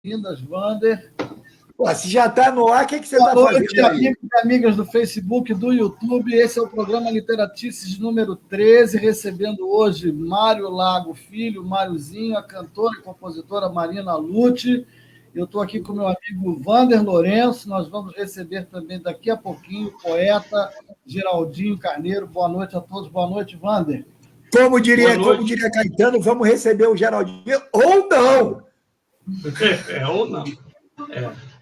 Boas-vindas, Wander. Pô, se já está no ar, o que você está fazendo aí? Boa noite, amigos e amigas do Facebook e do YouTube. Esse é o programa Literatices número 13, recebendo hoje Mário Lago Filho, Máriozinho, a cantora e compositora Marina Lute. Eu estou aqui com meu amigo Wander Lourenço. Nós vamos receber também daqui a pouquinho o poeta Geraldinho Carneiro. Boa noite a todos. Boa noite, Wander. Como diria Caetano, vamos receber o Geraldinho ou não? Ou não.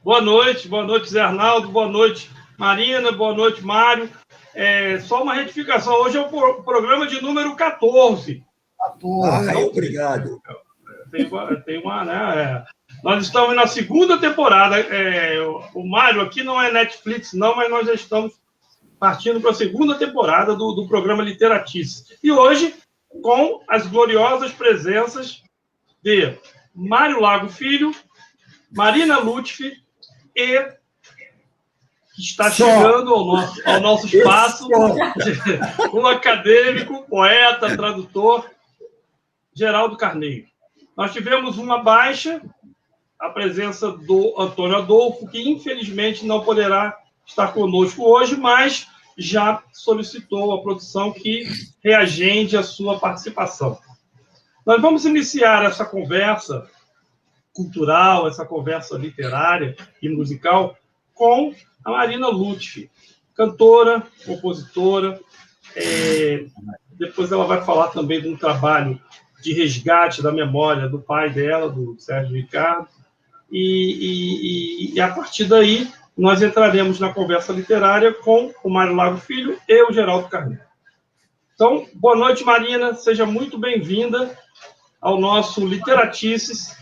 Boa noite, Zé Arnaldo, boa noite, Marina, boa noite, Mário. Só uma retificação, hoje é o programa de número 14. Obrigado. Tem uma, né? Nós estamos na segunda temporada. O Mário aqui não é Netflix, não, mas nós já estamos partindo para a segunda temporada do programa Literatices. E hoje, com as gloriosas presenças de Mário Lago Filho, Marina Lute e que está chegando ao nosso espaço, um acadêmico, poeta, tradutor, Geraldo Carneiro. Nós tivemos uma baixa, a presença do Antônio Adolfo, que infelizmente não poderá estar conosco hoje, mas já solicitou à produção que reagende a sua participação. Nós vamos iniciar essa conversa cultural, essa conversa literária e musical com a Marina Lute, cantora, compositora. Depois ela vai falar também de um trabalho de resgate da memória do pai dela, do Sérgio Ricardo. E a partir daí, nós entraremos na conversa literária com o Mário Lago Filho e o Geraldo Carneiro. Então, boa noite, Marina. Seja muito bem-vinda ao nosso Literatices.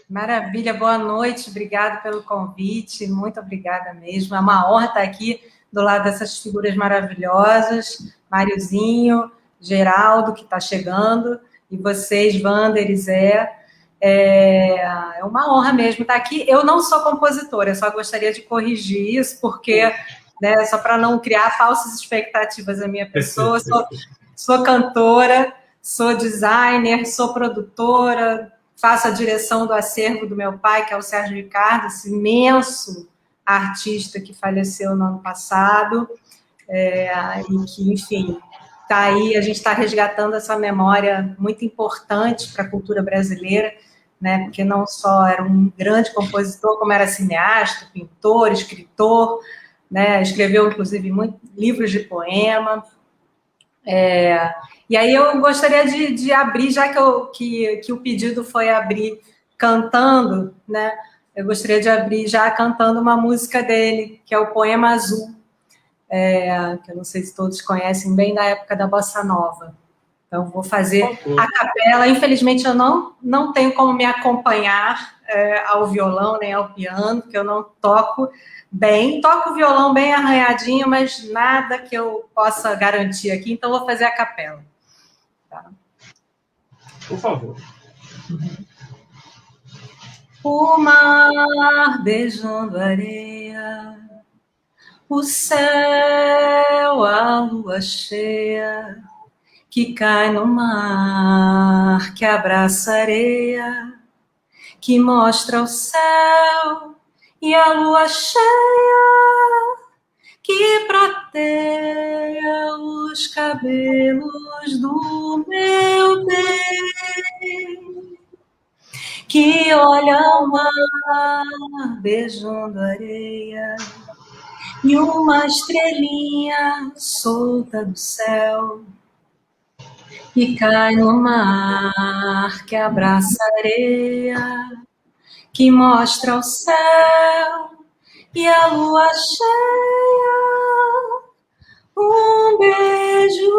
Maravilha, boa noite, obrigada pelo convite, muito obrigada mesmo, é uma honra estar aqui do lado dessas figuras maravilhosas, Máriozinho, Geraldo, que está chegando, e vocês, Wander e Zé, é uma honra mesmo estar aqui. Eu não sou compositora, eu só gostaria de corrigir isso, porque, né, só para não criar falsas expectativas da minha pessoa, sou cantora, sou designer, sou produtora, faço a direção do acervo do meu pai, que é o Sérgio Ricardo, esse imenso artista que faleceu no ano passado, e que, enfim, está aí, a gente está resgatando essa memória muito importante para a cultura brasileira, né, porque não só era um grande compositor, como era cineasta, pintor, escritor, né, escreveu, inclusive, muitos livros de poema. E aí eu gostaria de abrir, já que o pedido foi abrir cantando, né? Eu gostaria de abrir já cantando uma música dele, que é o Poema Azul, que eu não sei se todos conhecem bem, da época da Bossa Nova. Então, vou fazer a capela. Infelizmente, eu não tenho como me acompanhar ao violão nem ao piano, porque eu não toco bem. Toco o violão bem arranhadinho, mas nada que eu possa garantir aqui, então vou fazer a capela. Tá? Por favor. O mar beijando a areia, o céu, a lua cheia, que cai no mar, que abraça a areia, que mostra o céu e a lua cheia, que prateia os cabelos do meu bem, que olha o mar beijando a areia e uma estrelinha solta do céu, que cai no mar, que abraça a areia, que mostra o céu e a lua cheia, um beijo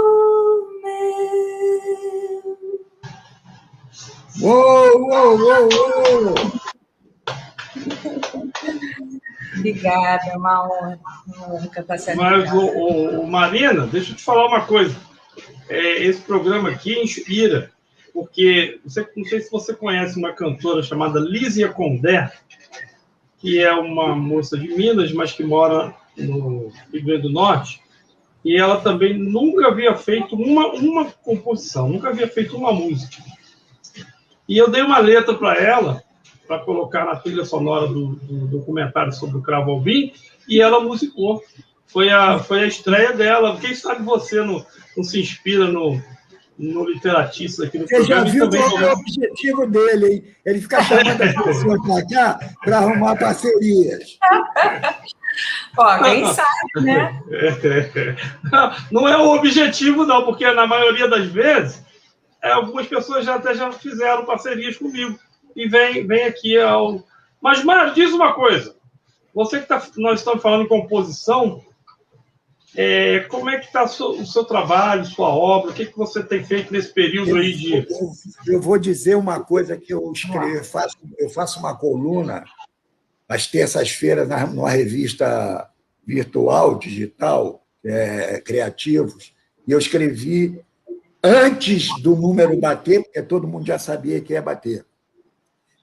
meu. Uou! Obrigada, é uma honra cantar essa. Mas, Marina, deixa eu te falar uma coisa. Esse programa aqui inspira, porque não sei se você conhece uma cantora chamada Lísia Condé, que é uma moça de Minas, mas que mora no Rio Grande do Norte, e ela também nunca havia feito uma composição, nunca havia feito uma música. E eu dei uma letra para ela, para colocar na trilha sonora do documentário sobre o Cravo Albim, e ela musicou. Foi a estreia dela. Quem sabe você não se inspira no Literatícios aqui no programa. Você já viu qual é o objetivo dele, hein? Ele fica chamando as pessoas para cá para arrumar parcerias. Pô, quem sabe, né? Não é o objetivo, não, porque na maioria das vezes, algumas pessoas até já fizeram parcerias comigo e vem aqui ao... Mas, Mário, diz uma coisa. Você que nós estamos falando em composição, como é que está o seu trabalho, sua obra? O que você tem feito nesse período aí de... Eu vou dizer uma coisa que eu escrevo. Eu faço uma coluna às terças-feiras numa revista virtual, digital, Criativos, e eu escrevi antes do número bater, porque todo mundo já sabia que ia bater.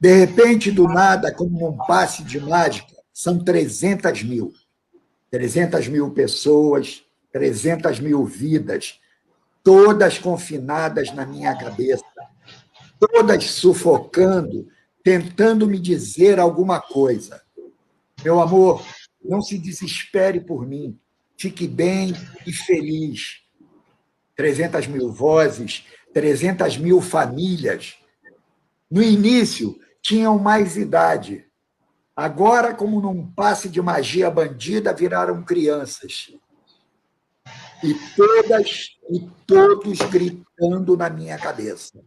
De repente, do nada, como num passe de mágica, são 300 mil. 300 mil pessoas, 300 mil vidas, todas confinadas na minha cabeça, todas sufocando, tentando me dizer alguma coisa. Meu amor, não se desespere por mim, fique bem e feliz. 300 mil vozes, 300 mil famílias. No início, tinham mais idade. Agora, como num passe de magia bandida, viraram crianças. E todos gritando na minha cabeça.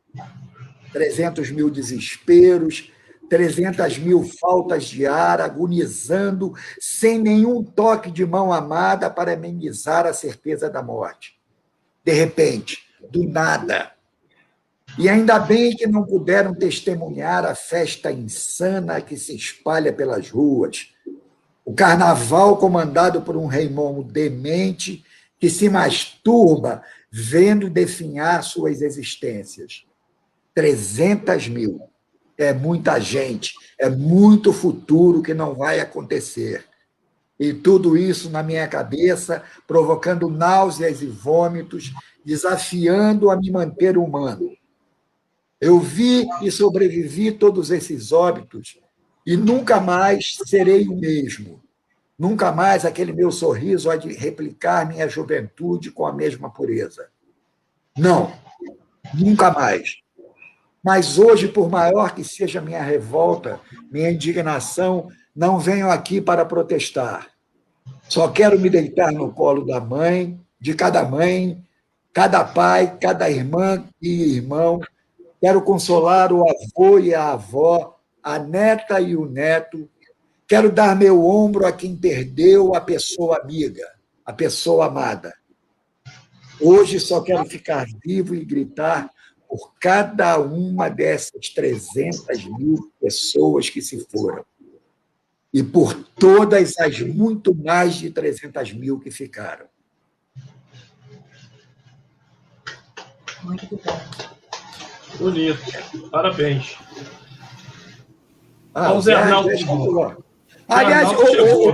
300 mil desesperos, 300 mil faltas de ar, agonizando, sem nenhum toque de mão amada para amenizar a certeza da morte. De repente, do nada. E ainda bem que não puderam testemunhar a festa insana que se espalha pelas ruas. O carnaval comandado por um Rei Momo demente que se masturba vendo definhar suas existências. 300 mil. É muita gente, é muito futuro que não vai acontecer. E tudo isso na minha cabeça, provocando náuseas e vômitos, desafiando a me manter humano. Eu vi e sobrevivi todos esses óbitos e nunca mais serei o mesmo. Nunca mais aquele meu sorriso há de replicar minha juventude com a mesma pureza. Não, nunca mais. Mas hoje, por maior que seja minha revolta, minha indignação, não venho aqui para protestar. Só quero me deitar no colo da mãe, de cada mãe, cada pai, cada irmã e irmão. Quero consolar o avô e a avó, a neta e o neto. Quero dar meu ombro a quem perdeu a pessoa amiga, a pessoa amada. Hoje só quero ficar vivo e gritar por cada uma dessas 300 mil pessoas que se foram. E por todas as muito mais de 300 mil que ficaram. Muito bom. Bonito. Parabéns. O Zé Arnaldo chegou. Aliás,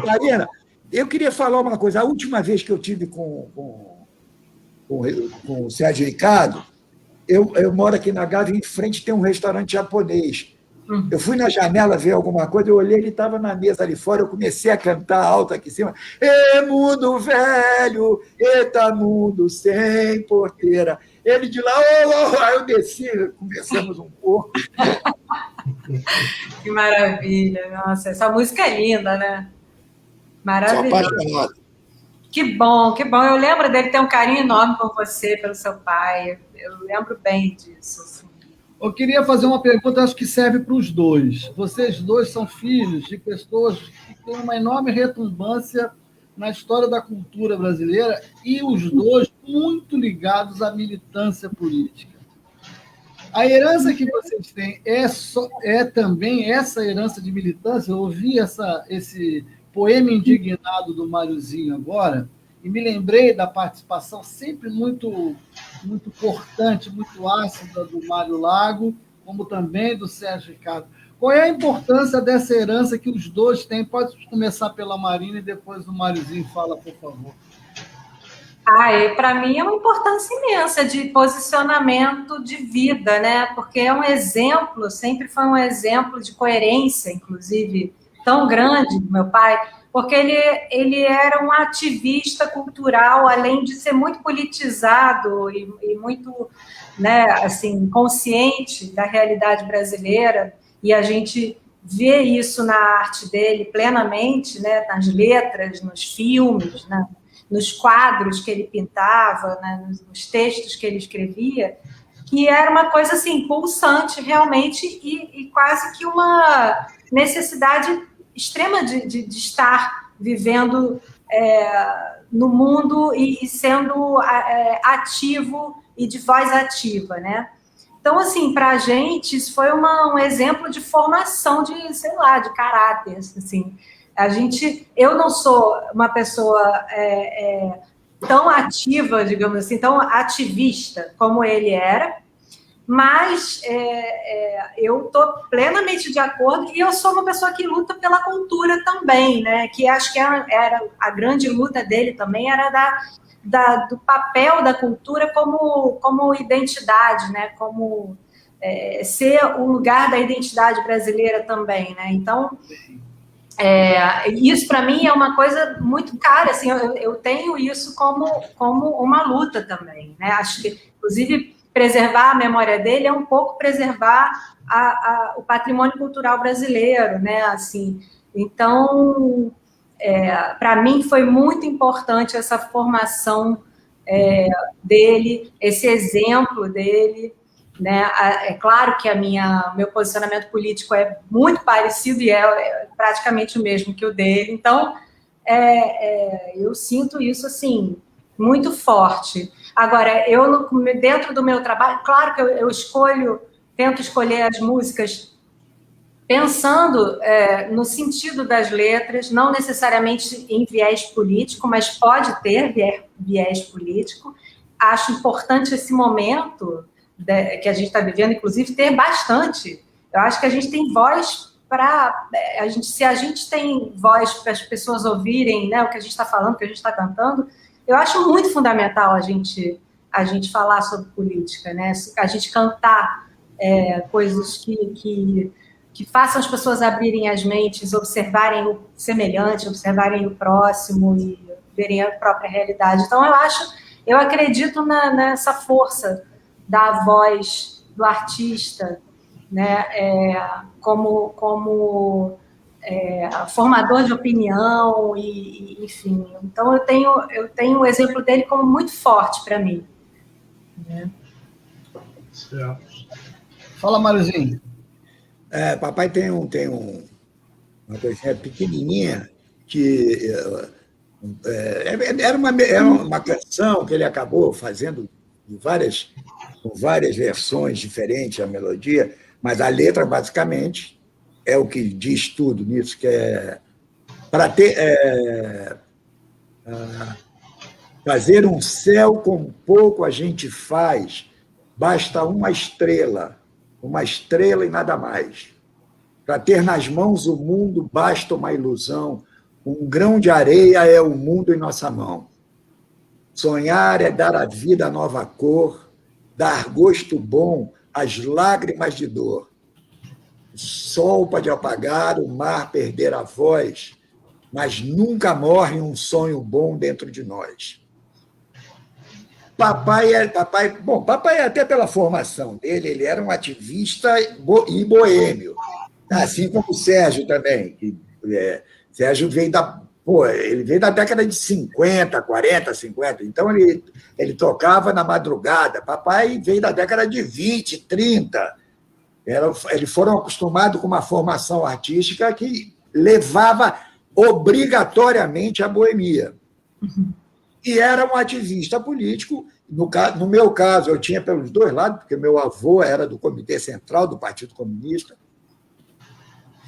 Marina, eu queria falar uma coisa. A última vez que eu tive com o Sérgio Ricardo, eu moro aqui na Gávea, em frente tem um restaurante japonês. Eu fui na janela ver alguma coisa, eu olhei, ele estava na mesa ali fora, eu comecei a cantar alto aqui em cima. Ê, mundo velho, eita, mundo sem porteira. Ele de lá, aí eu desci, conversamos um pouco. Que maravilha, nossa, essa música é linda, né? Maravilhosa. Sou apaixonado. Que bom, que bom. Eu lembro dele ter um carinho enorme por você, pelo seu pai. Eu lembro bem disso. Assim. Eu queria fazer uma pergunta, acho que serve para os dois. Vocês dois são filhos de pessoas que têm uma enorme retumbância na história da cultura brasileira e os dois muito ligados à militância política. A herança que vocês têm é também essa herança de militância? Eu ouvi esse poema indignado do Máriozinho agora e me lembrei da participação sempre muito, muito cortante, muito ácida do Mário Lago, como também do Sérgio Ricardo. Qual é a importância dessa herança que os dois têm? Pode começar pela Marina e depois o Máriozinho fala, por favor. Para mim é uma importância imensa de posicionamento de vida, né? Porque é um exemplo, sempre foi um exemplo de coerência, inclusive, tão grande, meu pai, porque ele era um ativista cultural, além de ser muito politizado e muito, né, assim, consciente da realidade brasileira, e a gente vê isso na arte dele plenamente, né, nas letras, nos filmes, né? Nos quadros que ele pintava, né, nos textos que ele escrevia, que era uma coisa assim, pulsante realmente e quase que uma necessidade extrema de estar vivendo no mundo e sendo ativo e de voz ativa, né? Então, assim, para a gente, isso foi um exemplo de formação de, sei lá, de caráter, assim. Eu não sou uma pessoa tão ativa, digamos assim, tão ativista como ele era, mas eu estou plenamente de acordo e eu sou uma pessoa que luta pela cultura também, né? Que acho que era a grande luta dele também era do papel da cultura como identidade, né? Como ser o lugar da identidade brasileira também, né? Então, isso para mim é uma coisa muito cara, assim, eu tenho isso como uma luta também, né? Acho que, inclusive, preservar a memória dele é um pouco preservar o patrimônio cultural brasileiro, né? Assim, então, para mim foi muito importante essa formação dele, esse exemplo dele, né? É claro que meu posicionamento político é muito parecido e é praticamente o mesmo que o dele, então eu sinto isso assim muito forte. Agora, dentro do meu trabalho, claro que eu tento escolher as músicas pensando no sentido das letras, não necessariamente em viés político, mas pode ter viés político. Acho importante esse momento que a gente está vivendo, inclusive, ter bastante. Eu acho que a gente tem voz se a gente tem voz para as pessoas ouvirem, né, o que a gente está falando, o que a gente está cantando, eu acho muito fundamental a gente falar sobre política, né? A gente cantar coisas que façam as pessoas abrirem as mentes, observarem o semelhante, observarem o próximo e verem a própria realidade. Então, eu acredito nessa força da voz do artista, né, como formador de opinião e enfim. Então eu tenho o exemplo dele como muito forte para mim. Né? Certo. Fala, Mariozinho. Papai tem uma coisinha pequenininha que era uma canção que ele acabou fazendo com várias versões diferentes a melodia, mas a letra, basicamente, é o que diz tudo nisso, que é para fazer um céu com pouco a gente faz, basta uma estrela e nada mais. Para ter nas mãos o mundo, basta uma ilusão, um grão de areia é o mundo em nossa mão. Sonhar é dar à vida nova cor, dar gosto bom às lágrimas de dor. O sol pode apagar, o mar perder a voz, mas nunca morre um sonho bom dentro de nós. Papai, até pela formação dele, ele era um ativista e boêmio, assim como o Sérgio também. Sérgio veio da década de 50, 40, 50, então ele tocava na madrugada. Papai veio da década de 20, 30. Eles foram acostumados com uma formação artística que levava obrigatoriamente à boemia. E era um ativista político. No meu caso, eu tinha pelos dois lados, porque meu avô era do Comitê Central do Partido Comunista.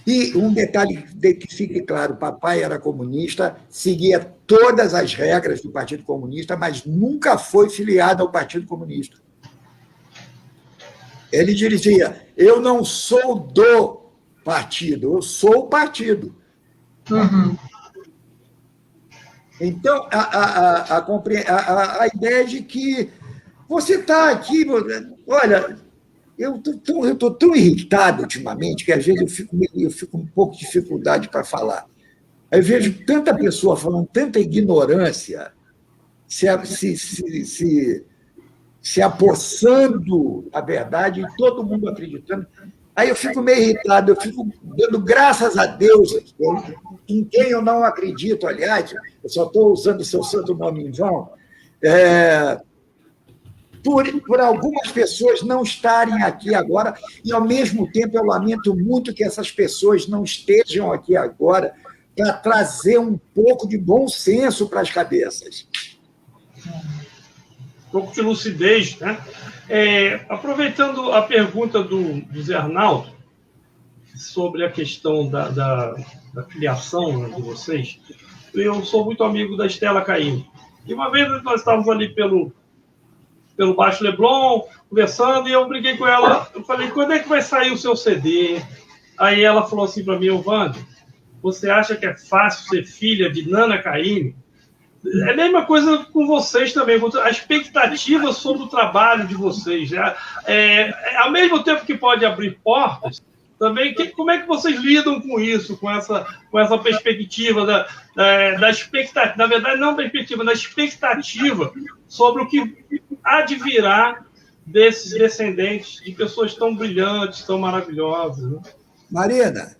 E um detalhe que fique claro, papai era comunista, seguia todas as regras do Partido Comunista, mas nunca foi filiado ao Partido Comunista. Ele dizia, eu não sou do partido, eu sou o partido. Uhum. Então, a ideia de que você está aqui... Olha, eu estou tão irritado ultimamente que, às vezes, eu fico um pouco de dificuldade para falar. Eu vejo tanta pessoa falando, tanta ignorância, se apossando a verdade e todo mundo acreditando. Aí eu fico meio irritado, eu fico dando graças a Deus, em quem eu não acredito, aliás, eu só estou usando o seu santo nome em vão, por algumas pessoas não estarem aqui agora, e, ao mesmo tempo, eu lamento muito que essas pessoas não estejam aqui agora para trazer um pouco de bom senso para as cabeças. Um pouco de lucidez, né? Aproveitando a pergunta do Zé Arnaldo sobre a questão da filiação, né, de vocês, eu sou muito amigo da Estela Caymmi. E uma vez nós estávamos ali pelo Baixo Leblon, conversando, e eu briguei com ela. Eu falei, quando é que vai sair o seu CD? Aí ela falou assim para mim, Wander, você acha que é fácil ser filha de Nana Caymmi? É a mesma coisa com vocês também, a expectativa sobre o trabalho de vocês. Ao mesmo tempo que pode abrir portas, também, como é que vocês lidam com isso, com essa perspectiva da expectativa, na verdade, não perspectiva, da expectativa sobre o que há de virá desses descendentes de pessoas tão brilhantes, tão maravilhosas. Né? Marina,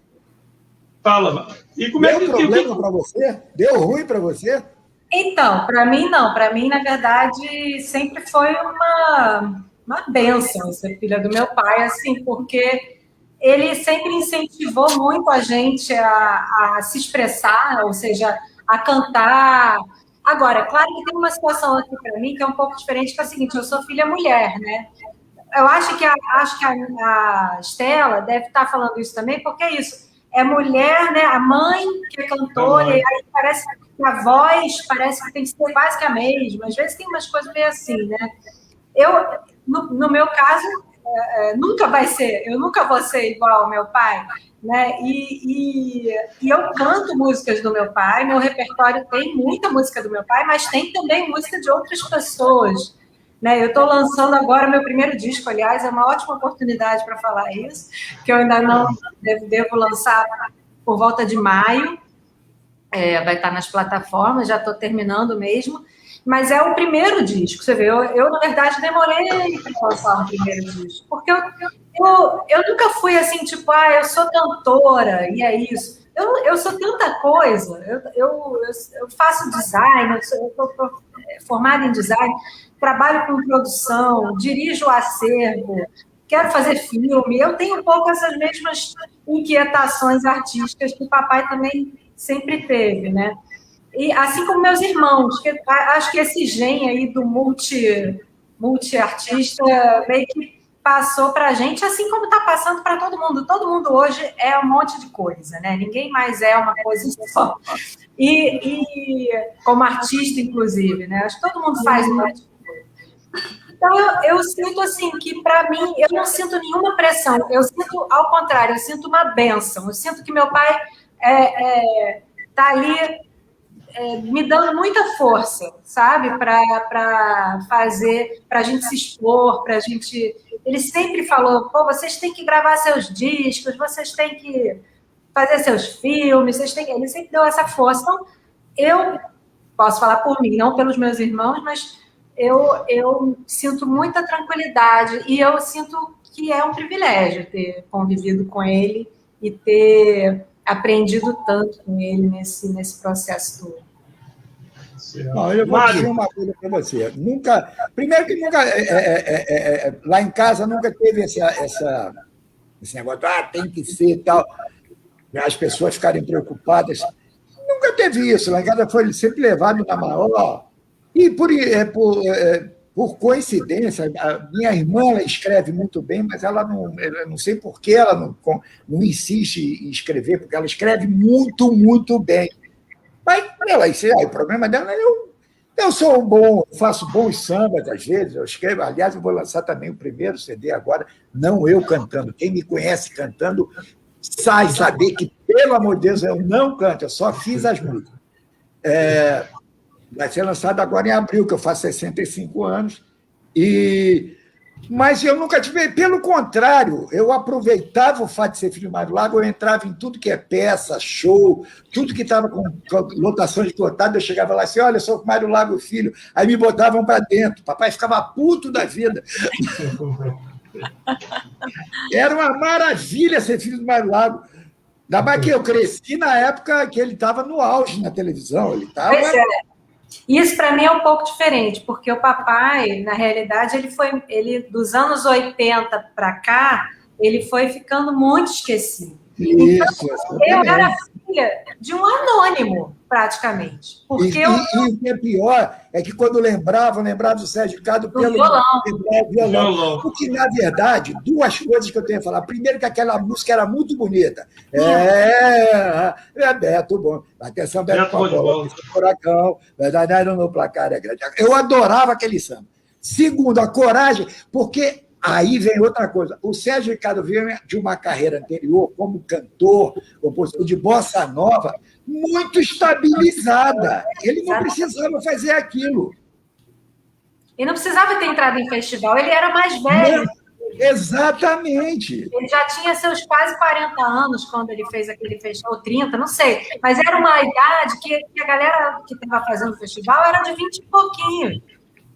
fala. E como deu problema para você? Deu ruim para você? Então, para mim não. Para mim, na verdade, sempre foi uma bênção ser filha do meu pai, assim, porque ele sempre incentivou muito a gente a se expressar, ou seja, a cantar. Agora, claro que tem uma situação aqui para mim que é um pouco diferente, que é o seguinte, eu sou filha mulher, né? Eu acho que a Estela deve estar falando isso também, porque é isso. É mulher, né? A mãe que é cantora, e aí parece que a voz parece que tem que ser quase que a mesma. Às vezes tem umas coisas meio assim, né? No meu caso, eu nunca vou ser igual ao meu pai, né? E eu canto músicas do meu pai, meu repertório tem muita música do meu pai, mas tem também música de outras pessoas. Né? Eu estou lançando agora meu primeiro disco, aliás, é uma ótima oportunidade para falar isso, que eu ainda não devo lançar por volta de maio, vai estar nas plataformas, já estou terminando mesmo, mas é o primeiro disco, você vê, eu na verdade demorei para lançar o primeiro disco, porque eu nunca fui assim, tipo, eu sou cantora, e é isso. Eu sou tanta coisa, eu faço design, eu estou formada em design, trabalho com produção, dirijo o acervo, quero fazer filme, eu tenho um pouco essas mesmas inquietações artísticas que o papai também sempre teve, né? E assim como meus irmãos, que acho que esse gene aí do multi-artista meio que passou para a gente, assim como está passando para todo mundo. Todo mundo hoje é um monte de coisa, né? Ninguém mais é uma coisa só. E como artista, inclusive, né? Acho que todo mundo faz um monte de coisa. Então, eu sinto assim que, para mim, eu não sinto nenhuma pressão. Eu sinto, ao contrário, eu sinto uma bênção. Eu sinto que meu pai está ali me dando muita força, sabe? Para fazer, para a gente se expor, para a gente... Ele sempre falou, vocês têm que gravar seus discos, vocês têm que fazer seus filmes, ele sempre deu essa força. Então, eu posso falar por mim, não pelos meus irmãos, mas eu sinto muita tranquilidade e eu sinto que é um privilégio ter convivido com ele e ter aprendido tanto com ele nesse processo todo. Não, eu vou dizer uma coisa para você. Primeiro que nunca, lá em casa nunca teve esse negócio, tem que ser e tal, as pessoas ficarem preocupadas. Nunca teve isso. Lá em casa foi sempre levado na maior. E por coincidência, a minha irmã ela escreve muito bem, mas ela não sei por que ela não insiste em escrever, porque ela escreve muito, muito bem. Mas o problema dela é eu sou faço bons sambas às vezes, eu escrevo, aliás, eu vou lançar também o primeiro CD agora, não eu cantando. Quem me conhece cantando sabe que, pelo amor de Deus, eu não canto, eu só fiz as músicas. Vai ser lançado agora em abril, que eu faço 65 anos. Mas eu nunca tive... Pelo contrário, eu aproveitava o fato de ser filho do Mário Lago, eu entrava em tudo que é peça, show, tudo que estava com lotação esgotada, eu chegava lá assim, olha, eu sou o Mário Lago filho. Aí me botavam para dentro. Papai ficava puto da vida. Era uma maravilha ser filho do Mário Lago. Ainda mais que eu cresci na época que ele estava no auge na televisão. Ele estava... Pois é. Isso para mim é um pouco diferente, porque o papai, na realidade, ele dos anos 80 para cá, ele foi ficando muito esquecido. Isso, então, eu era filha de um anônimo, praticamente. Porque e o que é pior é que quando lembrava do Sérgio Ricardo pelo violão. Porque, na verdade, duas coisas que eu tenho a falar. Primeiro, que aquela música era muito bonita. Beto bom. Atenção, Beto bom. Furacão, verdade, no placar é grande. Eu adorava aquele samba. Segundo, a coragem, porque aí vem outra coisa. O Sérgio Ricardo veio de uma carreira anterior como cantor, compositor de bossa nova, muito estabilizada. Ele não precisava fazer aquilo. E não precisava ter entrado em festival, ele era mais velho. Exatamente. Ele já tinha seus quase 40 anos quando ele fez aquele festival, ou 30, não sei. Mas era uma idade que a galera que estava fazendo o festival era de 20 e pouquinho.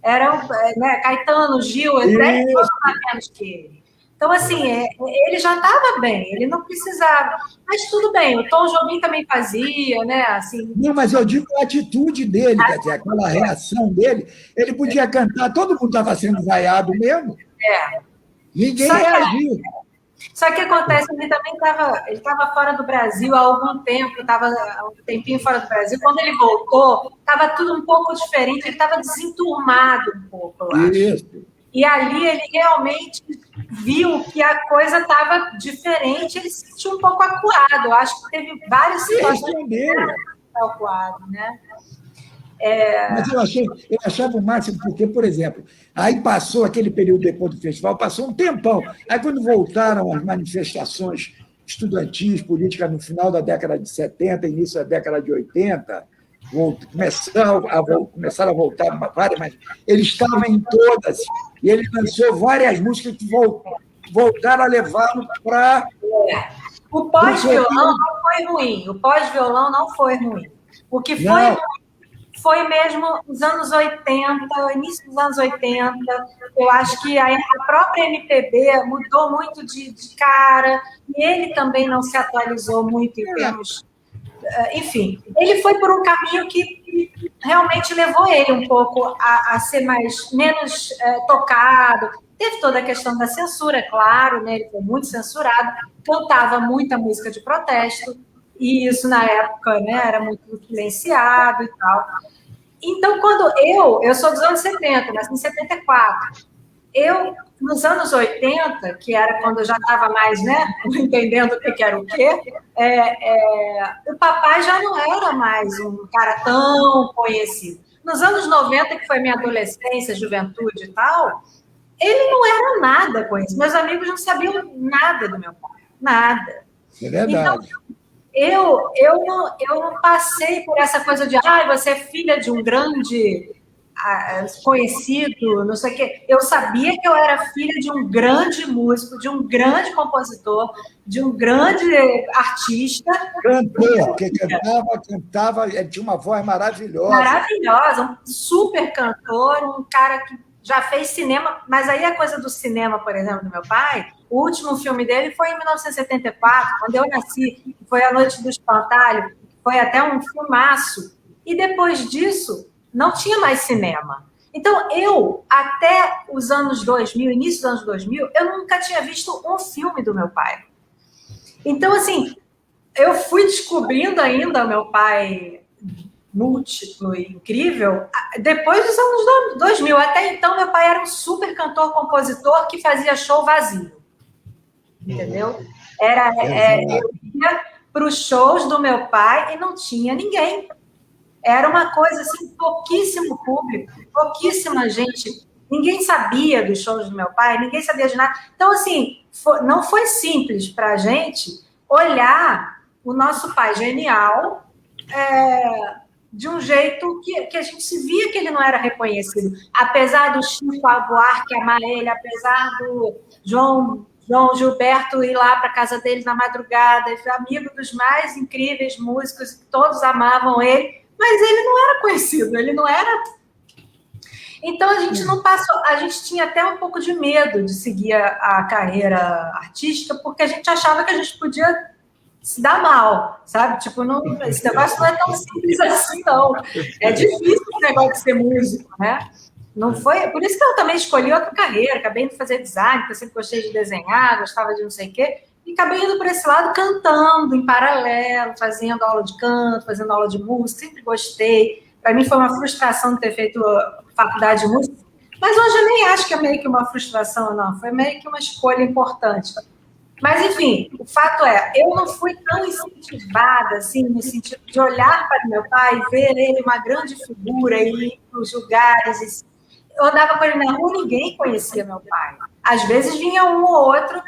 Era, né, Caetano, Gil, 10 anos a menos que ele. Então, assim, ele já estava bem, ele não precisava. Mas tudo bem, o Tom Jobim também fazia, né? Assim... Não, mas eu digo a atitude dele, quer dizer, aquela reação dele. Ele podia cantar, todo mundo estava sendo vaiado mesmo. Ninguém reagiu. Só que acontece, ele também estava fora do Brasil há algum tempo, estava um tempinho fora do Brasil. Quando ele voltou, estava tudo um pouco diferente, ele estava desenturmado um pouco, eu acho. Isso. E ali ele realmente viu que a coisa estava diferente, ele se sentiu um pouco acuado. Eu acho que teve várias situações que ele estava acuado, né? Mas eu achava o máximo, porque, por exemplo, aí passou aquele período depois do festival, passou um tempão. Aí, quando voltaram as manifestações estudantis, políticas, no final da década de 70, início da década de 80, começaram a voltar várias, mas ele estava em todas, e ele lançou várias músicas que voltaram a levá-lo para... O pós-violão não foi ruim, O que foi ruim foi mesmo os anos 80, início dos anos 80. Eu acho que a própria MPB mudou muito de cara, e ele também não se atualizou muito em termos... Enfim, ele foi por um caminho que realmente levou ele um pouco a ser menos tocado. Teve toda a questão da censura, claro, né? Ele foi muito censurado, cantava muita música de protesto, e isso na época, né, era muito silenciado e tal. Então, quando eu sou dos anos 70, nasci em 74, nos anos 80, que era quando eu já estava mais, né, entendendo o que era o quê, o papai já não era mais um cara tão conhecido. Nos anos 90, que foi minha adolescência, juventude e tal, ele não era nada conhecido. Meus amigos não sabiam nada do meu pai, nada. É verdade. Então, eu não passei por essa coisa de você é filha de um grande conhecido, não sei o quê. Eu sabia que eu era filha de um grande músico, de um grande compositor, de um grande artista. Cantor, porque cantava, tinha uma voz maravilhosa. Maravilhosa, um super cantor, um cara que já fez cinema, mas aí a coisa do cinema, por exemplo, do meu pai, o último filme dele foi em 1974, quando eu nasci, que foi A Noite do Espantalho, foi até um filmaço. E depois disso, não tinha mais cinema. Então, até os anos 2000, início dos anos 2000, eu nunca tinha visto um filme do meu pai. Então, assim, eu fui descobrindo ainda o meu pai múltiplo e incrível depois dos anos 2000. Até então, meu pai era um super cantor-compositor que fazia show vazio. Entendeu? Eu ia para os shows do meu pai e não tinha ninguém. Era uma coisa assim, pouquíssimo público, pouquíssima gente. Ninguém sabia dos shows do meu pai, ninguém sabia de nada. Então, assim, não foi simples para a gente olhar o nosso pai genial de um jeito que a gente se via que ele não era reconhecido. Apesar do Chico Buarque amar ele, apesar do João Gilberto ir lá para a casa dele na madrugada, ele foi amigo dos mais incríveis músicos, todos amavam ele, mas ele não era conhecido, ele não era... Então, a gente não passou... A gente tinha até um pouco de medo de seguir a carreira artística, porque a gente achava que a gente podia se dar mal, sabe? Tipo, não, esse negócio não é tão simples assim, não. É difícil o negócio de ser músico, né? Não foi... Por isso que eu também escolhi outra carreira, acabei de fazer design, porque eu sempre gostei de desenhar, gostava de não sei o quê, e acabei indo por esse lado cantando em paralelo, fazendo aula de canto, fazendo aula de música, sempre gostei. Para mim foi uma frustração de ter feito faculdade de música, mas hoje eu nem acho que é meio que uma frustração, não. Foi meio que uma escolha importante. Mas, enfim, o fato é, eu não fui tão incentivada, assim, no sentido de olhar para meu pai e ver ele uma grande figura e ir para os lugares. Eu andava com ele na rua, ninguém conhecia meu pai. Às vezes vinha um ou outro,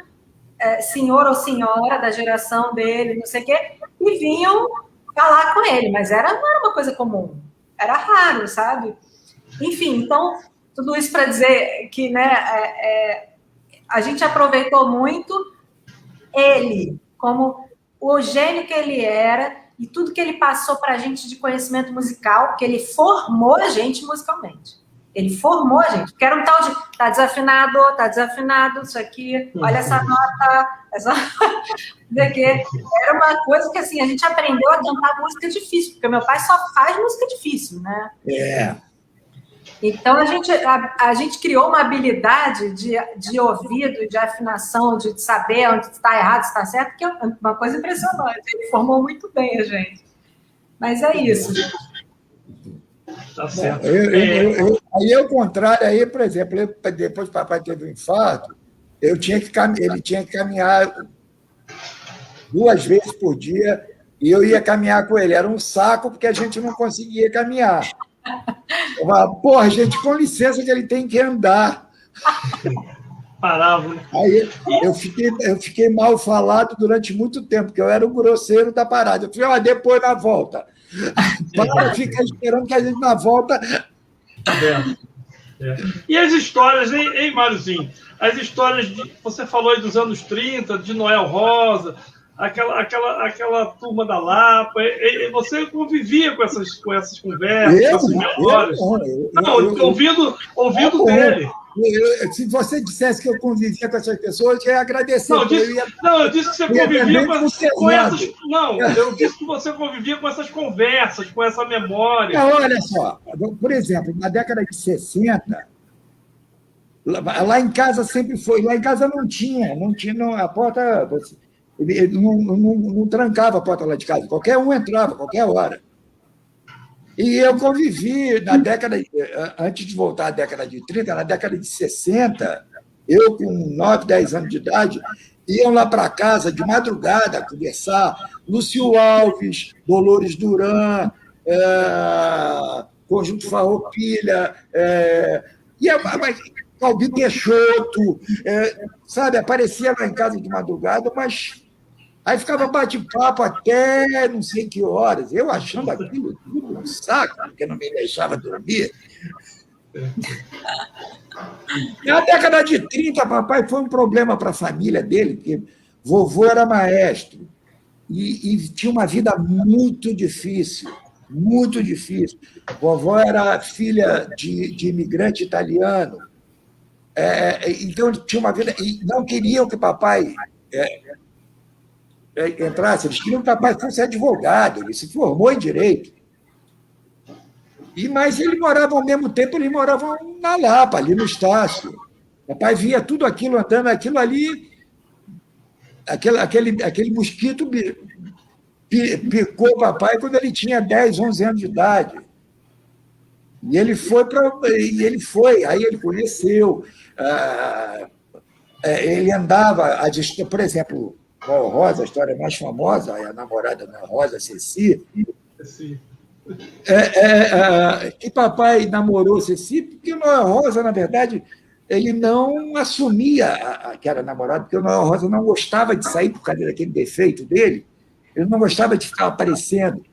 senhor ou senhora da geração dele, não sei o quê, e vinham falar com ele, mas não era uma coisa comum. Era raro, sabe? Enfim, então, tudo isso para dizer que, né, a gente aproveitou muito ele, como o gênio que ele era e tudo que ele passou para a gente de conhecimento musical, porque ele formou a gente musicalmente. Ele formou a gente, porque era um tal de tá desafinado, isso aqui, olha essa nota, era uma coisa que assim, a gente aprendeu a cantar música difícil, porque meu pai só faz música difícil, né? Então a gente criou uma habilidade de ouvido, de afinação, de saber onde está errado, se está certo, que é uma coisa impressionante. Ele formou muito bem a gente. Mas é isso. Tá certo. Aí, ao contrário, aí, por exemplo, depois que o papai teve um infarto, ele tinha que caminhar 2 vezes por dia e eu ia caminhar com ele. Era um saco porque a gente não conseguia caminhar. Eu falava, porra, gente, com licença que ele tem que andar. Parava. Aí eu fiquei mal falado durante muito tempo, porque eu era o grosseiro da parada. Eu falei, depois na volta. Para ficar esperando que a gente na volta... E as histórias, hein, Máriozinho? As histórias, você falou aí dos anos 30, de Noel Rosa, aquela turma da Lapa, você convivia com essas conversas, com essas memórias? Ouvindo dele. Se você dissesse que eu convivia com essas pessoas, eu ia agradecer. Eu disse que você convivia com essas... Não, eu disse que você convivia com essas conversas, com essa memória. Não, olha só, por exemplo, na década de 60, lá em casa sempre foi, lá em casa não tinha a porta, não trancava a porta lá de casa, qualquer um entrava, qualquer hora. E eu convivi antes de voltar à década de 30, na década de 60, eu com 9, 10 anos de idade, iam lá para casa de madrugada conversar, Lúcio Alves, Dolores Duran, Conjunto Farroupilha, Calbi Peixoto, sabe, aparecia lá em casa de madrugada, mas aí ficava bate-papo até não sei que horas, eu achando aquilo tudo um saco, porque não me deixava dormir. Na década de 30, papai foi um problema para a família dele, porque vovô era maestro e tinha uma vida muito difícil, muito difícil. Vovó era filha de imigrante italiano, então tinha uma vida... E não queriam que papai... entrasse, eles queriam que o papai fosse advogado, ele se formou em direito. Mas ele morava, ao mesmo tempo, ele morava na Lapa, ali no Estácio. O papai via tudo aquilo andando, aquilo ali, aquele mosquito picou o papai quando ele tinha 10, 11 anos de idade. E ele foi, aí ele conheceu, ele andava, por exemplo, Noel Rosa, a história mais famosa, a namorada da Rosa, Ceci. Que papai namorou Ceci, porque o Noel Rosa, na verdade, ele não assumia que era namorado, porque o Noel Rosa não gostava de sair por causa daquele defeito dele, ele não gostava de ficar aparecendo.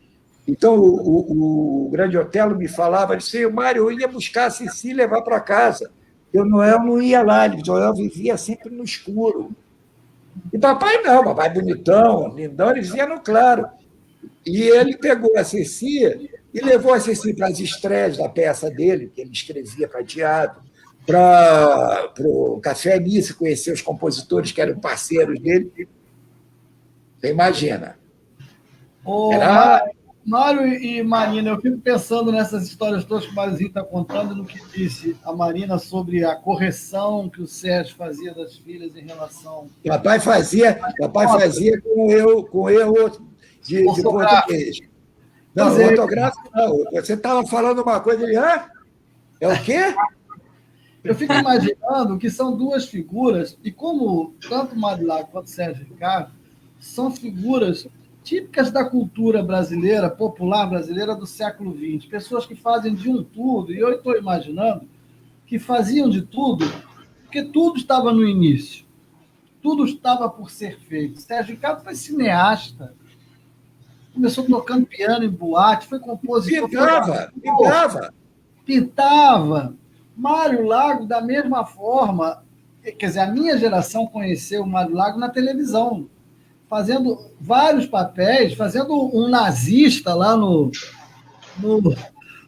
Então, o grande Otelo me falava, ele disse, Mário, eu ia buscar a Cici e levar para casa. Eu não ia lá, ele disse, eu vivia sempre no escuro. E papai não, papai bonitão, lindão, ele vivia no claro. E ele pegou a Cici e levou a Cici para as estreias da peça dele, que ele escrevia para teatro, para o Café Nice, conhecer os compositores que eram parceiros dele. Você imagina. Era... Mário e Marina, eu fico pensando nessas histórias todas que o Máriozinho está contando, no que disse a Marina sobre a correção que o Sérgio fazia das filhas em relação... Papai fazia com erro de português. Não, ortográfico não. Você estava falando uma coisa, ele... É o quê? Eu fico imaginando que são duas figuras, e como tanto o Mário Lago quanto o Sérgio Ricardo são figuras típicas da cultura brasileira, popular brasileira do século XX. Pessoas que fazem de um tudo, e eu estou imaginando que faziam de tudo, porque tudo estava no início. Tudo estava por ser feito. Sérgio Ricardo foi cineasta, começou tocando piano em boate, foi compositor. Pintava. Mário Lago, da mesma forma, quer dizer, a minha geração conheceu o Mário Lago na televisão, fazendo vários papéis, fazendo um nazista lá no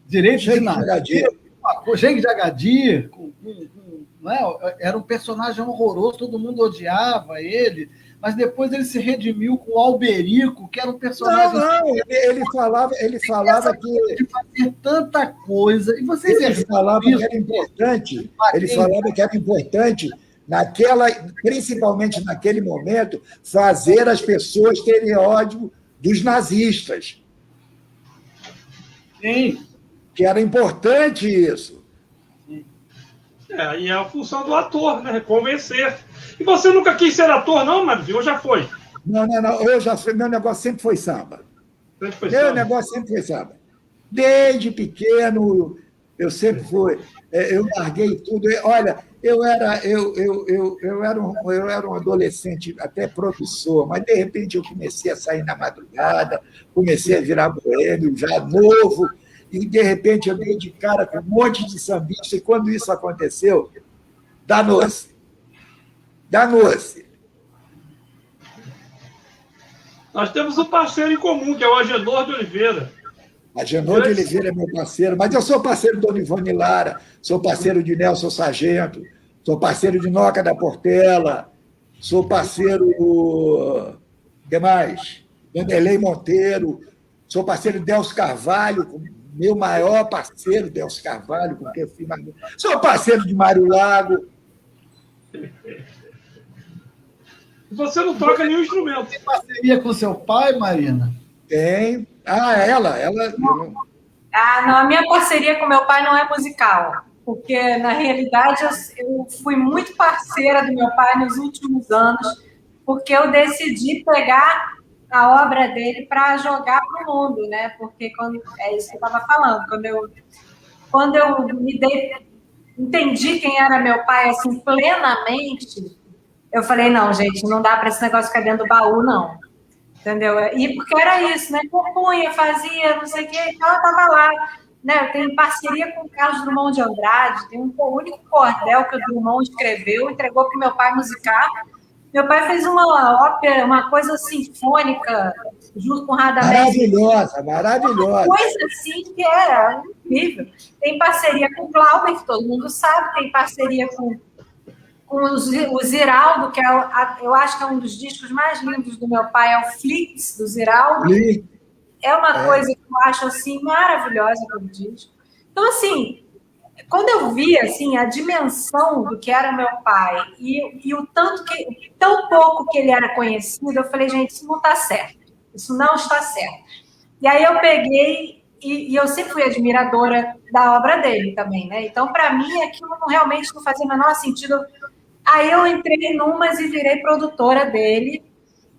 Direito de Nazismo, Gengue de Agadir, não é? Era um personagem horroroso, todo mundo odiava ele, mas depois ele se redimiu com o Alberico, que era um personagem... Não, ele falava que... De fazer tanta coisa, e vocês... Ele falava que era importante, principalmente naquele momento, fazer as pessoas terem ódio dos nazistas. Sim. Que era importante isso. E é a função do ator, né? Convencer. E você nunca quis ser ator, não, Marzinho? Ou já foi? Não, eu já fui. Meu negócio sempre foi samba. Negócio sempre foi samba. Desde pequeno, eu sempre fui. Eu larguei tudo. Olha, eu era um adolescente até promissor, mas de repente eu comecei a sair na madrugada, comecei a virar boêmio, já novo, e de repente eu dei de cara com um monte de sambista, e quando isso aconteceu, danou-se. Nós temos um parceiro em comum, que é o Agenor de Oliveira. Agenor de Oliveira é meu parceiro, mas eu sou parceiro do Dona Ivone Lara, sou parceiro de Nelson Sargento, sou parceiro de Noca da Portela, sou parceiro do... que mais? Vanderlei Monteiro, sou parceiro de Delcio Carvalho, meu maior parceiro, Delcio Carvalho, com quem eu fui mais... Sou parceiro de Mário Lago. Você não toca nenhum instrumento. Tem parceria com seu pai, Marina? Tem. Ela... Não, a minha parceria com meu pai não é musical, porque, na realidade, eu fui muito parceira do meu pai nos últimos anos, porque eu decidi pegar a obra dele para jogar para o mundo, né? Porque é isso que eu estava falando, quando eu entendi quem era meu pai assim plenamente, eu falei, não, gente, não dá para esse negócio ficar dentro do baú, não. Entendeu? E porque era isso, né? Compunha, fazia, não sei o quê, então ela estava lá. Né? Eu tenho parceria com o Carlos Drummond de Andrade, tem um único cordel que o Drummond escreveu, entregou para o meu pai musicar. Meu pai fez uma ópera, uma coisa sinfônica, junto com o Radamés. Maravilhosa. Uma coisa assim que era incrível. Tem parceria com o Glauber, que todo mundo sabe, tem parceria com o Ziraldo, que eu acho que é um dos discos mais lindos do meu pai, é o Flix, do Ziraldo. É uma coisa que eu acho assim, maravilhosa aquele disco. Então, assim, quando eu vi assim, a dimensão do que era meu pai e o tão pouco que ele era conhecido, eu falei, gente, isso não está certo. Isso não está certo. E aí eu peguei, e eu sempre fui admiradora da obra dele também, né? Então, para mim, aquilo realmente não fazia o menor sentido. Aí eu entrei numas e virei produtora dele,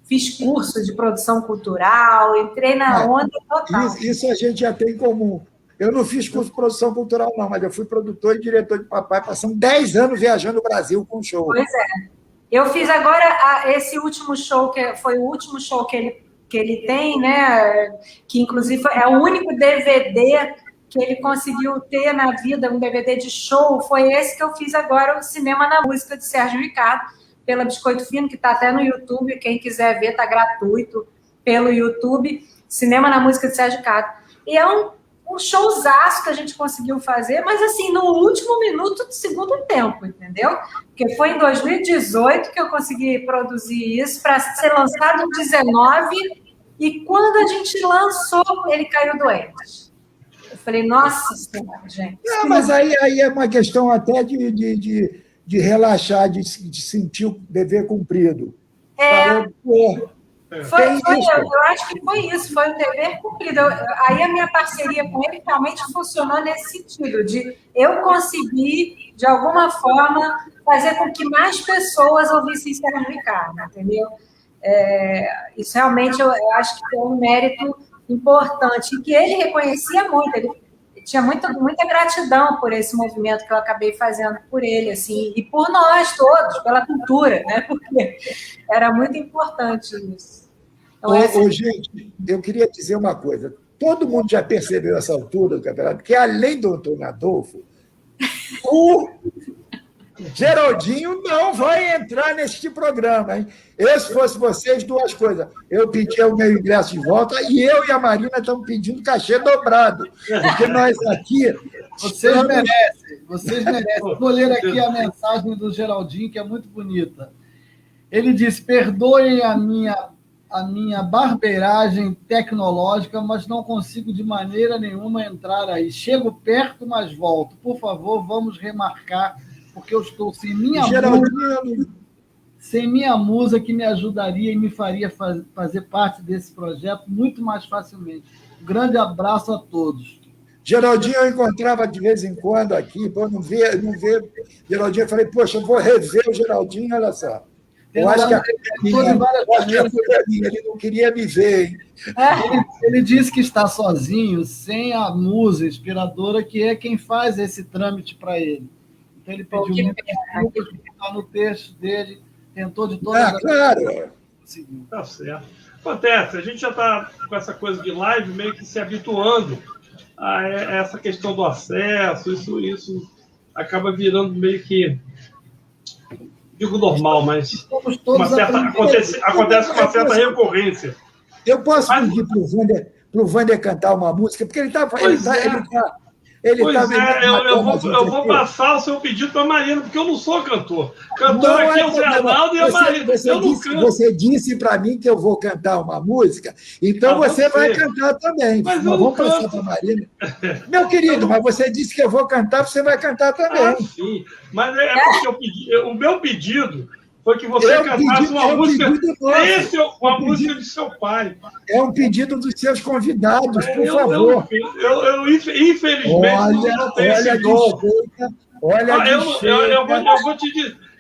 fiz curso de produção cultural, entrei na onda total. Isso a gente já tem em comum. Eu não fiz curso de produção cultural, não, mas eu fui produtor e diretor de papai, passando 10 anos viajando o Brasil com show. Pois é. Eu fiz agora esse último show, que foi o último show que ele que ele tem, né? Que inclusive é o único DVD que ele conseguiu ter na vida, um DVD de show, foi esse que eu fiz agora, o Cinema na Música, de Sérgio Ricardo, pela Biscoito Fino, que está até no YouTube, quem quiser ver, está gratuito pelo YouTube, Cinema na Música de Sérgio Ricardo. E é um showzaço que a gente conseguiu fazer, mas assim, no último minuto do segundo tempo, entendeu? Porque foi em 2018 que eu consegui produzir isso para ser lançado em 2019, e quando a gente lançou, ele caiu doente. Eu falei, nossa senhora, gente. Não, mas aí é uma questão até de relaxar, de sentir o dever cumprido. Eu acho que foi isso, foi um dever cumprido. Aí a minha parceria com ele realmente funcionou nesse sentido, de eu conseguir, de alguma forma, fazer com que mais pessoas ouvissem Sérgio Ricardo, entendeu? Isso realmente eu acho que tem um mérito importante, e que ele reconhecia muito, ele tinha muita gratidão por esse movimento que eu acabei fazendo por ele, assim, e por nós todos, pela cultura, né? Porque era muito importante isso. Então, gente, eu queria dizer uma coisa. Todo mundo já percebeu essa altura do campeonato, que além do Antônio Adolfo, o Geraldinho não vai entrar neste programa, hein? Eu, se fosse vocês, duas coisas. Eu pedi o meu ingresso de volta e eu e a Marina estamos pedindo cachê dobrado. Porque nós aqui... Vocês merecem. Vou ler aqui a mensagem do Geraldinho, que é muito bonita. Ele diz, perdoem a minha barbeiragem tecnológica, mas não consigo de maneira nenhuma entrar aí. Chego perto, mas volto. Por favor, vamos remarcar, porque eu estou sem minha musa que me ajudaria e me faria fazer parte desse projeto muito mais facilmente. Um grande abraço a todos. Geraldinho eu encontrava de vez em quando aqui, para não ver Geraldinho, eu falei, poxa, eu vou rever o Geraldinho, olha só. Eu acho que a ele não queria me ver, hein? Ele disse que está sozinho, sem a musa inspiradora, que é quem faz esse trâmite para ele. Então, ele pediu muito desculpas, porque está no texto dele, tentou de todas as claro. Tá certo. Acontece, a gente já está com essa coisa de live meio que se habituando a essa questão do acesso, isso acaba virando meio que, digo normal, mas acontece com uma certa recorrência. Eu posso pedir para o Wander cantar uma música, porque ele está... Eu vou passar o seu pedido para a Marina, porque eu não sou cantor. Cantor aqui é o Zé Arnaldo e a Marina. Você disse para mim que eu vou cantar uma música, então você vai cantar também. Mas vamos passar para a Marina. Meu querido, mas você disse que eu vou cantar, você vai cantar também. Sim, mas é porque o meu pedido foi que você cantasse uma música uma música de seu pai. É um pedido dos seus convidados, por favor. Eu infelizmente, não tenho esse dom.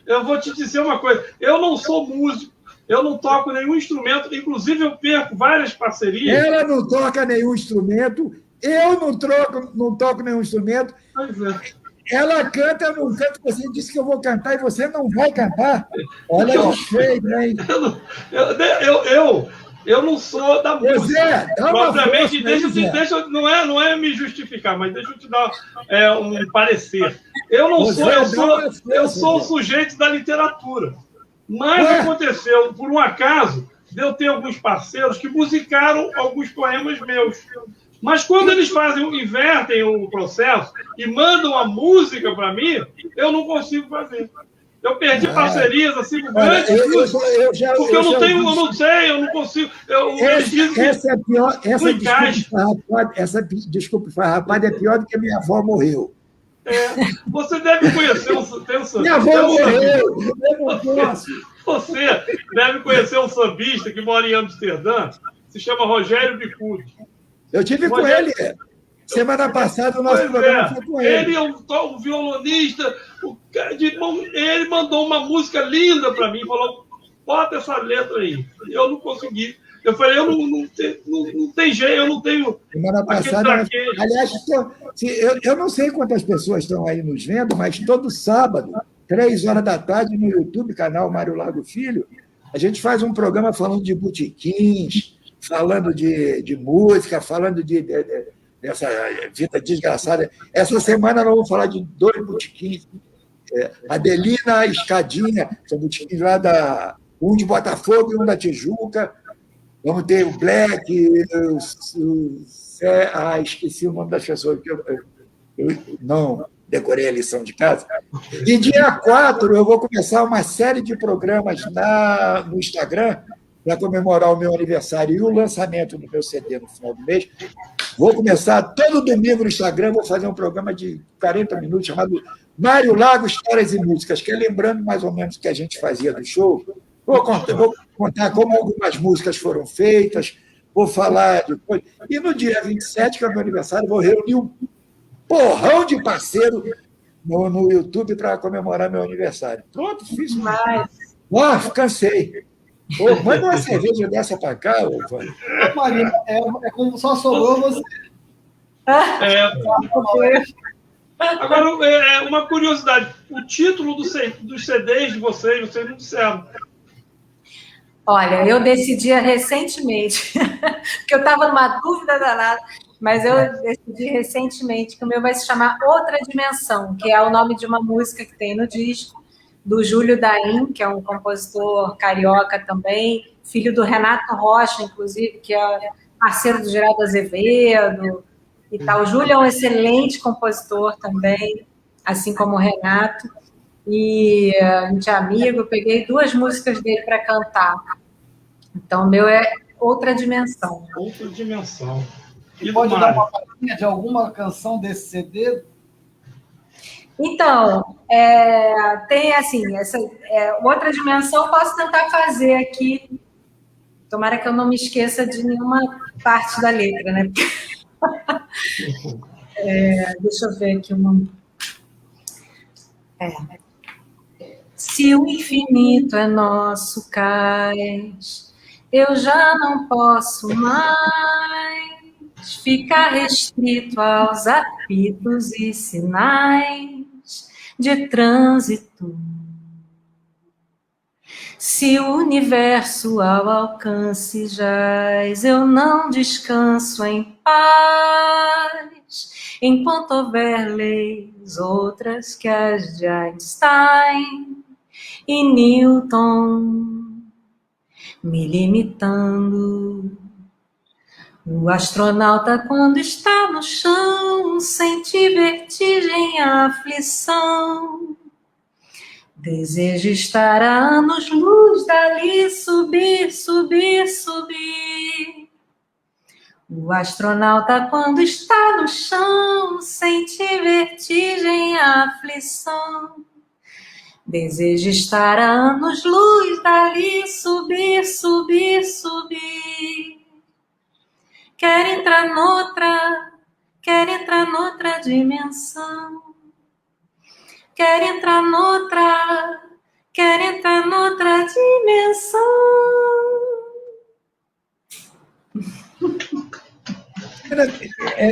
Eu vou te dizer uma coisa. Eu não sou músico, eu não toco nenhum instrumento, inclusive eu perco várias parcerias. Ela não toca nenhum instrumento, eu não toco nenhum instrumento. Pois é. Ela canta, eu não canto, você disse que eu vou cantar e você não vai cantar. Olha que feio, hein? Eu não sou da música. Zé, propriamente, não é me justificar, mas deixa eu te dar um parecer. Eu sou o sujeito da literatura. Mas aconteceu, por um acaso, de eu ter alguns parceiros que musicaram alguns poemas meus. Mas quando eles invertem o processo e mandam a música para mim, eu não consigo fazer. Eu perdi parcerias assim com grandes porque eu não consigo. Essa desculpa farrapada é pior do que minha avó morreu. Você deve conhecer minha avó morreu. Você deve conhecer um sambista que mora em Amsterdã, se chama Rogério Bicudo. Eu tive com ele. Semana passada o nosso programa foi com ele. Ele é um violonista. Ele mandou uma música linda para mim. Falou, bota essa letra aí. Eu não consegui. Eu falei, não tem jeito, eu não tenho... Semana passada... Aliás, eu não sei quantas pessoas estão aí nos vendo, mas todo sábado, 3 horas da tarde, no YouTube, canal Mário Lago Filho, a gente faz um programa falando de botequins, falando de música, falando dessa vida desgraçada. Essa semana nós vamos falar de 2 botequins. Adelina Escadinha, são botequins lá um de Botafogo e um da Tijuca. Vamos ter o Black, esqueci o nome das pessoas, eu não decorei a lição de casa. E dia 4 eu vou começar uma série de programas no Instagram para comemorar o meu aniversário e o lançamento do meu CD no final do mês. Vou começar todo domingo no Instagram, vou fazer um programa de 40 minutos chamado Mário Lago, Histórias e Músicas, que é lembrando mais ou menos o que a gente fazia no show. Vou contar como algumas músicas foram feitas, vou falar depois. E no dia 27, que é o meu aniversário, vou reunir um porrão de parceiro no YouTube para comemorar meu aniversário. Pronto, fiz mais. Cansei. Manda uma cerveja dessa para cá, Vânia. Marina, como só sobrou você. Agora, uma curiosidade. O título dos CDs de vocês não disseram. Olha, eu decidi recentemente, porque eu estava numa dúvida danada, mas eu decidi recentemente que o meu vai se chamar Outra Dimensão, que é o nome de uma música que tem no disco, do Júlio Daim, que é um compositor carioca também, filho do Renato Rocha, inclusive, que é parceiro do Geraldo Azevedo e tal. O Júlio é um excelente compositor também, assim como o Renato. E a gente é amigo, eu peguei 2 músicas dele para cantar. Então, o meu é Outra Dimensão. Outra Dimensão. E pode dar uma palhinha de alguma canção desse CD? Então, tem assim, essa Outra Dimensão eu posso tentar fazer aqui. Tomara que eu não me esqueça de nenhuma parte da letra, né? Deixa eu ver aqui uma. Se o infinito é nosso cais, eu já não posso mais ficar restrito aos apitos e sinais de trânsito. Se o universo ao alcance jaz, eu não descanso em paz, enquanto houver leis outras que as de Einstein e Newton me limitando. O astronauta, quando está no chão, sente vertigem e aflição. Deseja estar a anos-luz dali, subir, subir, subir. O astronauta, quando está no chão, sente vertigem e aflição. Deseja estar a anos-luz dali, subir, subir, subir. Quer entrar noutra dimensão. Quer entrar noutra dimensão.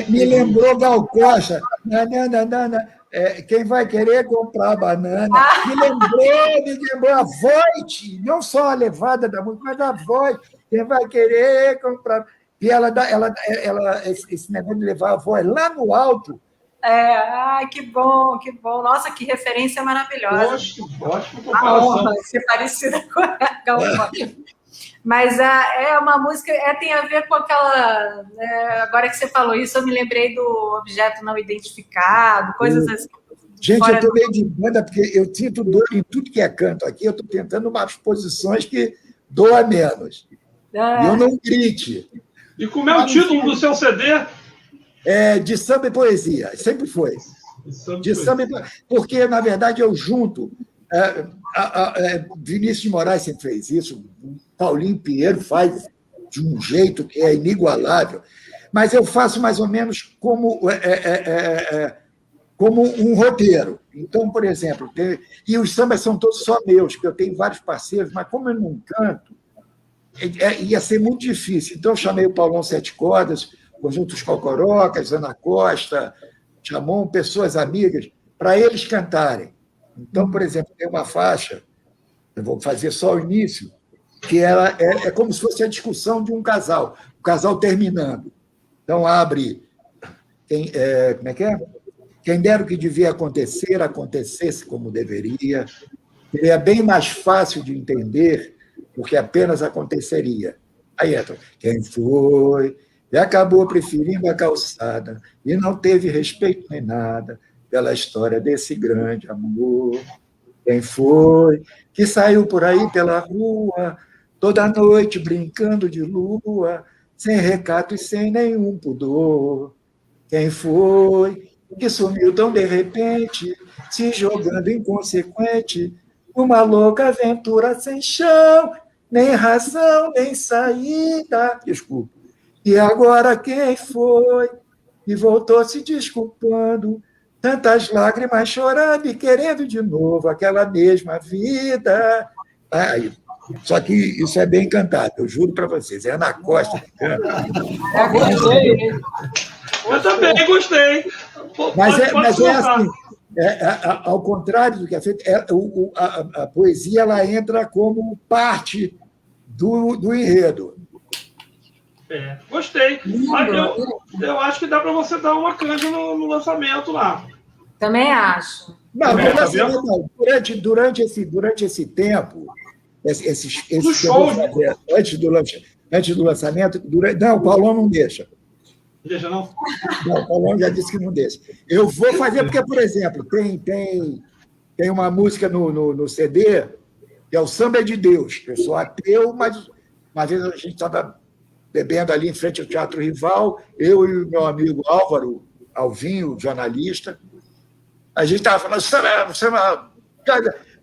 Me lembrou Gal Costa. Quem vai querer comprar banana? Me lembrou a voz, não só a levada da música, mas a voz. Quem vai querer comprar? E esse negócio de levar a voz lá no alto. Que bom, que bom. Nossa, que referência maravilhosa. Ótimo comparação. Honra ser parecida com a Gal Costa. Mas é uma música, tem a ver com aquela... agora que você falou isso, eu me lembrei do objeto não identificado, coisas assim. Gente, eu estou meio de banda, porque eu sinto dor em tudo que é canto aqui, eu estou tentando umas posições que doa menos. E eu não grite. E como é o título do seu CD? De samba e poesia, sempre foi. De samba e poesia. Porque, na verdade, eu junto... Vinícius de Moraes sempre fez isso, Paulinho Pinheiro faz de um jeito que é inigualável, mas eu faço mais ou menos como um roteiro. Então, por exemplo, e os sambas são todos só meus, porque eu tenho vários parceiros, mas como eu não canto, ia ser muito difícil. Então, eu chamei o Paulão Sete Cordas, Conjuntos Cocorocas, Ana Costa, Chamon, pessoas amigas, para eles cantarem. Então, por exemplo, tem uma faixa, eu vou fazer só o início, que ela é como se fosse a discussão de um casal, o casal terminando. Então, abre... como é que é? Quem dera o que devia acontecer, acontecesse como deveria. Seria bem mais fácil de entender do que apenas aconteceria. Aí entra, quem foi e acabou preferindo a calçada e não teve respeito nem nada pela história desse grande amor. Quem foi que saiu por aí pela rua, toda noite brincando de lua, sem recato e sem nenhum pudor? Quem foi que sumiu tão de repente, se jogando inconsequente, uma louca aventura sem chão, nem razão, nem saída? Desculpa. E agora quem foi que voltou se desculpando, tantas lágrimas chorando e querendo de novo aquela mesma vida? Só que isso é bem cantado, eu juro para vocês. É Ana Costa que canta. Eu também gostei. Mas é assim, ao contrário do que é feito, a poesia ela entra como parte do enredo. Gostei. Mas eu acho que dá para você dar uma canja no lançamento lá. Também acho. Não, durante esse tempo, esses shows, antes do lançamento, não, o Paulão não deixa. Deixa não? Não, o Paulão já disse que não deixa. Eu vou fazer, porque, por exemplo, tem uma música no CD, que é o Samba é de Deus. Eu sou ateu, mas uma vez a gente estava bebendo ali em frente ao Teatro Rival, eu e o meu amigo Álvaro Alvinho, jornalista, a gente estava falando, samba.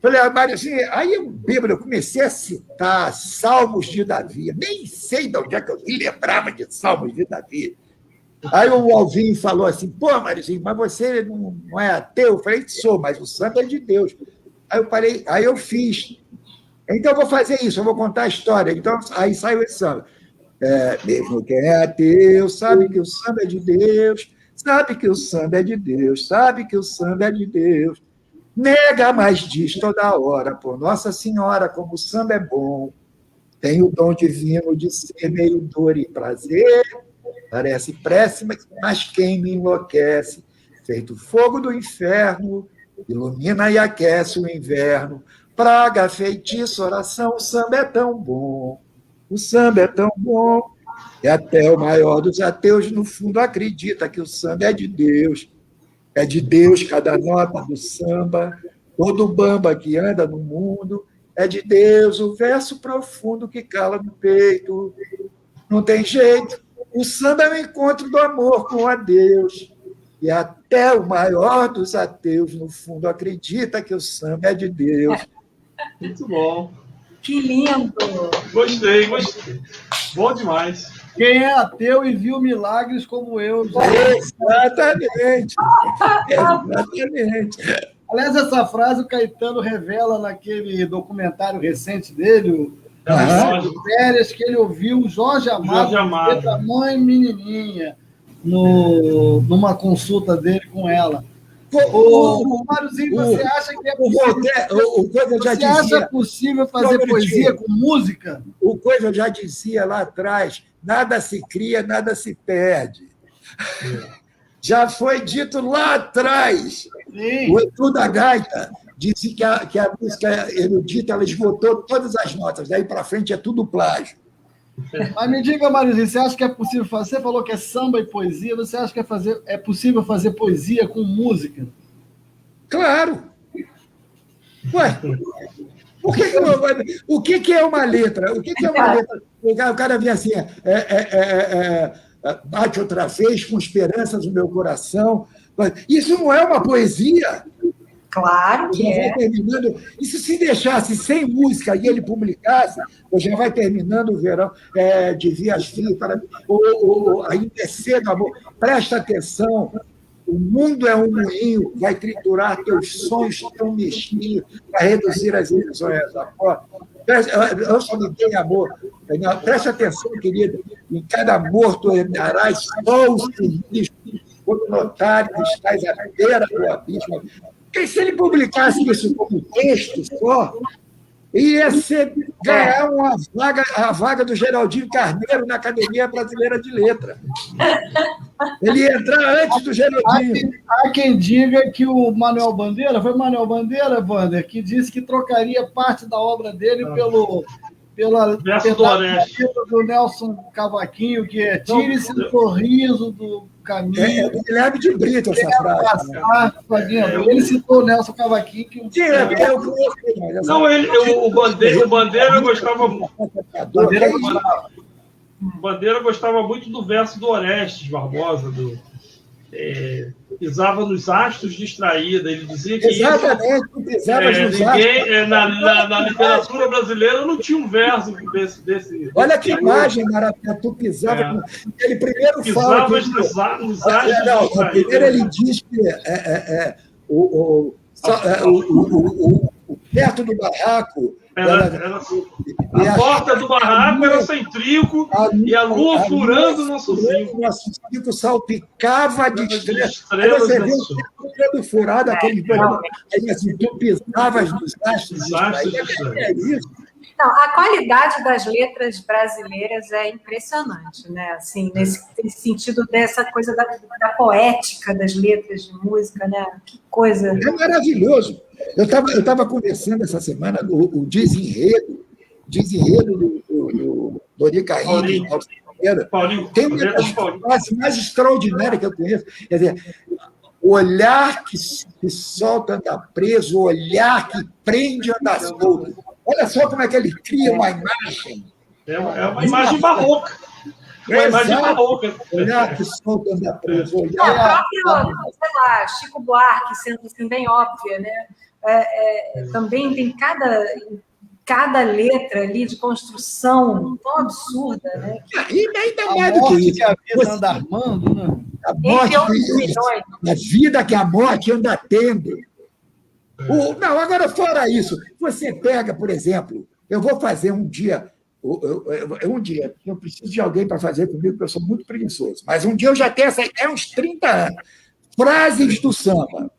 Falei, Mário, assim, aí eu bêbado, eu comecei a citar Salmos de Davi, nem sei de onde é que eu me lembrava de Salmos de Davi. Aí o Alvinho falou assim, pô, Mariozinho, mas você não é ateu? Eu falei, sou, mas o samba é de Deus. Aí eu fiz. Então eu vou fazer isso, eu vou contar a história. Então, aí saiu esse samba. Mesmo quem é ateu sabe que o samba é de Deus, sabe que o samba é de Deus, sabe que o samba é de Deus. Nega, mas diz toda hora, por Nossa Senhora, como o samba é bom. Tem o dom divino de ser meio dor e prazer. Parece prece, mas quem me enlouquece? Feito fogo do inferno, ilumina e aquece o inverno. Praga, feitiço, oração, o samba é tão bom. O samba é tão bom. E até o maior dos ateus, no fundo, acredita que o samba é de Deus. É de Deus cada nota do samba, todo bamba que anda no mundo. É de Deus o verso profundo que cala no peito. Não tem jeito. O samba é o encontro do amor com a Deus. E até o maior dos ateus, no fundo, acredita que o samba é de Deus. Muito bom. Que lindo! Gostei. Bom demais. Quem é ateu e viu milagres como eu. Exatamente. Aliás, essa frase o Caetano revela naquele documentário recente dele, Férias, que ele ouviu o Jorge Amado, da mãe menininha, numa consulta dele com ela. Ô, Máriozinho, você acha que é possível, você acha possível fazer poesia com música? O Coisa já dizia lá atrás, nada se cria, nada se perde. Já foi dito lá atrás. Sim. O Edu da Gaita disse que a música erudita ela esgotou todas as notas, daí para frente é tudo plágio. Mas me diga, Máriozinho, você acha que é possível fazer? Você falou que é samba e poesia, você acha que é possível fazer poesia com música? Claro! Ué, o que é uma letra? O que é uma letra? O cara vem assim, bate outra vez com esperanças no meu coração. Isso não é uma poesia? Claro que é. Isso se deixasse sem música e ele publicasse, já vai terminando o verão de Vias Frias, ainda é cedo, amor. Presta atenção, o mundo é um moinho, vai triturar teus sonhos tão mesquinhos para reduzir as ilusões da porta. Eu só me dei amor. Presta atenção, querido, em cada morto herdarás só os sinistros, quando notares estás à beira do abismo. Porque se ele publicasse isso como texto só, Ia ganhar a vaga do Geraldinho Carneiro na Academia Brasileira de Letra. Ele ia entrar antes do Geraldinho. Há quem diga que o Manuel Bandeira, foi Manuel Bandeira, Wander, que disse que trocaria parte da obra dele pela do Nelson Cavaquinho, que é tire-se o sorriso do caminho. É do Guilherme de Brito essa frase. Ele citou o Nelson Cavaquinho. O Bandeira gostava muito. Bandeira gostava muito do verso do Orestes Barbosa, pisava nos astros distraída. Ele dizia que exatamente, pisava nos astros. Na literatura brasileira não tinha um verso desse. Olha que imagem maravilhosa, tu pisava. Ele primeiro fala. Pisava nos astros. Não, primeiro ele diz que perto do barraco. A porta do barraco era sem trinco e a lua furando o nosso zinco. O nosso zinco salpicava de estrelas. Aí você viu o furado, aquele problema. Aí assim, tu pisavas nos astros. É isso. Não, a qualidade das letras brasileiras é impressionante, né? Assim, nesse sentido dessa coisa da poética das letras de música, né? Que coisa. É maravilhoso. Eu estava conversando essa semana o desenredo do Dori Caymmi, tem uma das frases mais extraordinárias que eu conheço. Quer dizer, o olhar que se solta anda preso, o olhar que prende anda solto. Olha só como é que ele cria uma imagem. É uma imagem barroca. Uma imagem barroca. Olhar que solta anda preso. O próprio, sei lá, Chico Buarque, sendo assim, bem óbvia, né? Também tem cada letra ali de construção tão absurda, né? E ainda mais do que isso. A vida anda armando, né? A vida que a morte anda tendo. Não, agora, fora isso, você pega, por exemplo, eu vou fazer um dia, eu preciso de alguém para fazer comigo, porque eu sou muito preguiçoso, mas um dia eu já tenho essa ideia, uns 30 anos. Frases do samba.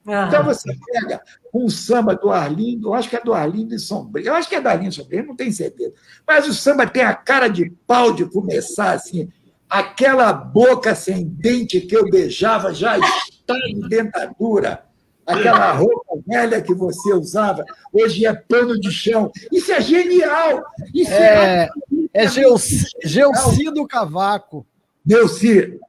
Então você pega um samba do Arlindo, eu acho que é do Arlindo e Sombrio, eu acho que é do Arlindo e Sombrio, não tenho certeza, mas o samba tem a cara de pau de começar assim, aquela boca sem dente que eu beijava já está em dentadura. Aquela roupa velha que você usava, hoje é pano de chão. Isso é genial! Isso é Gelcido Cavaco. Gelcido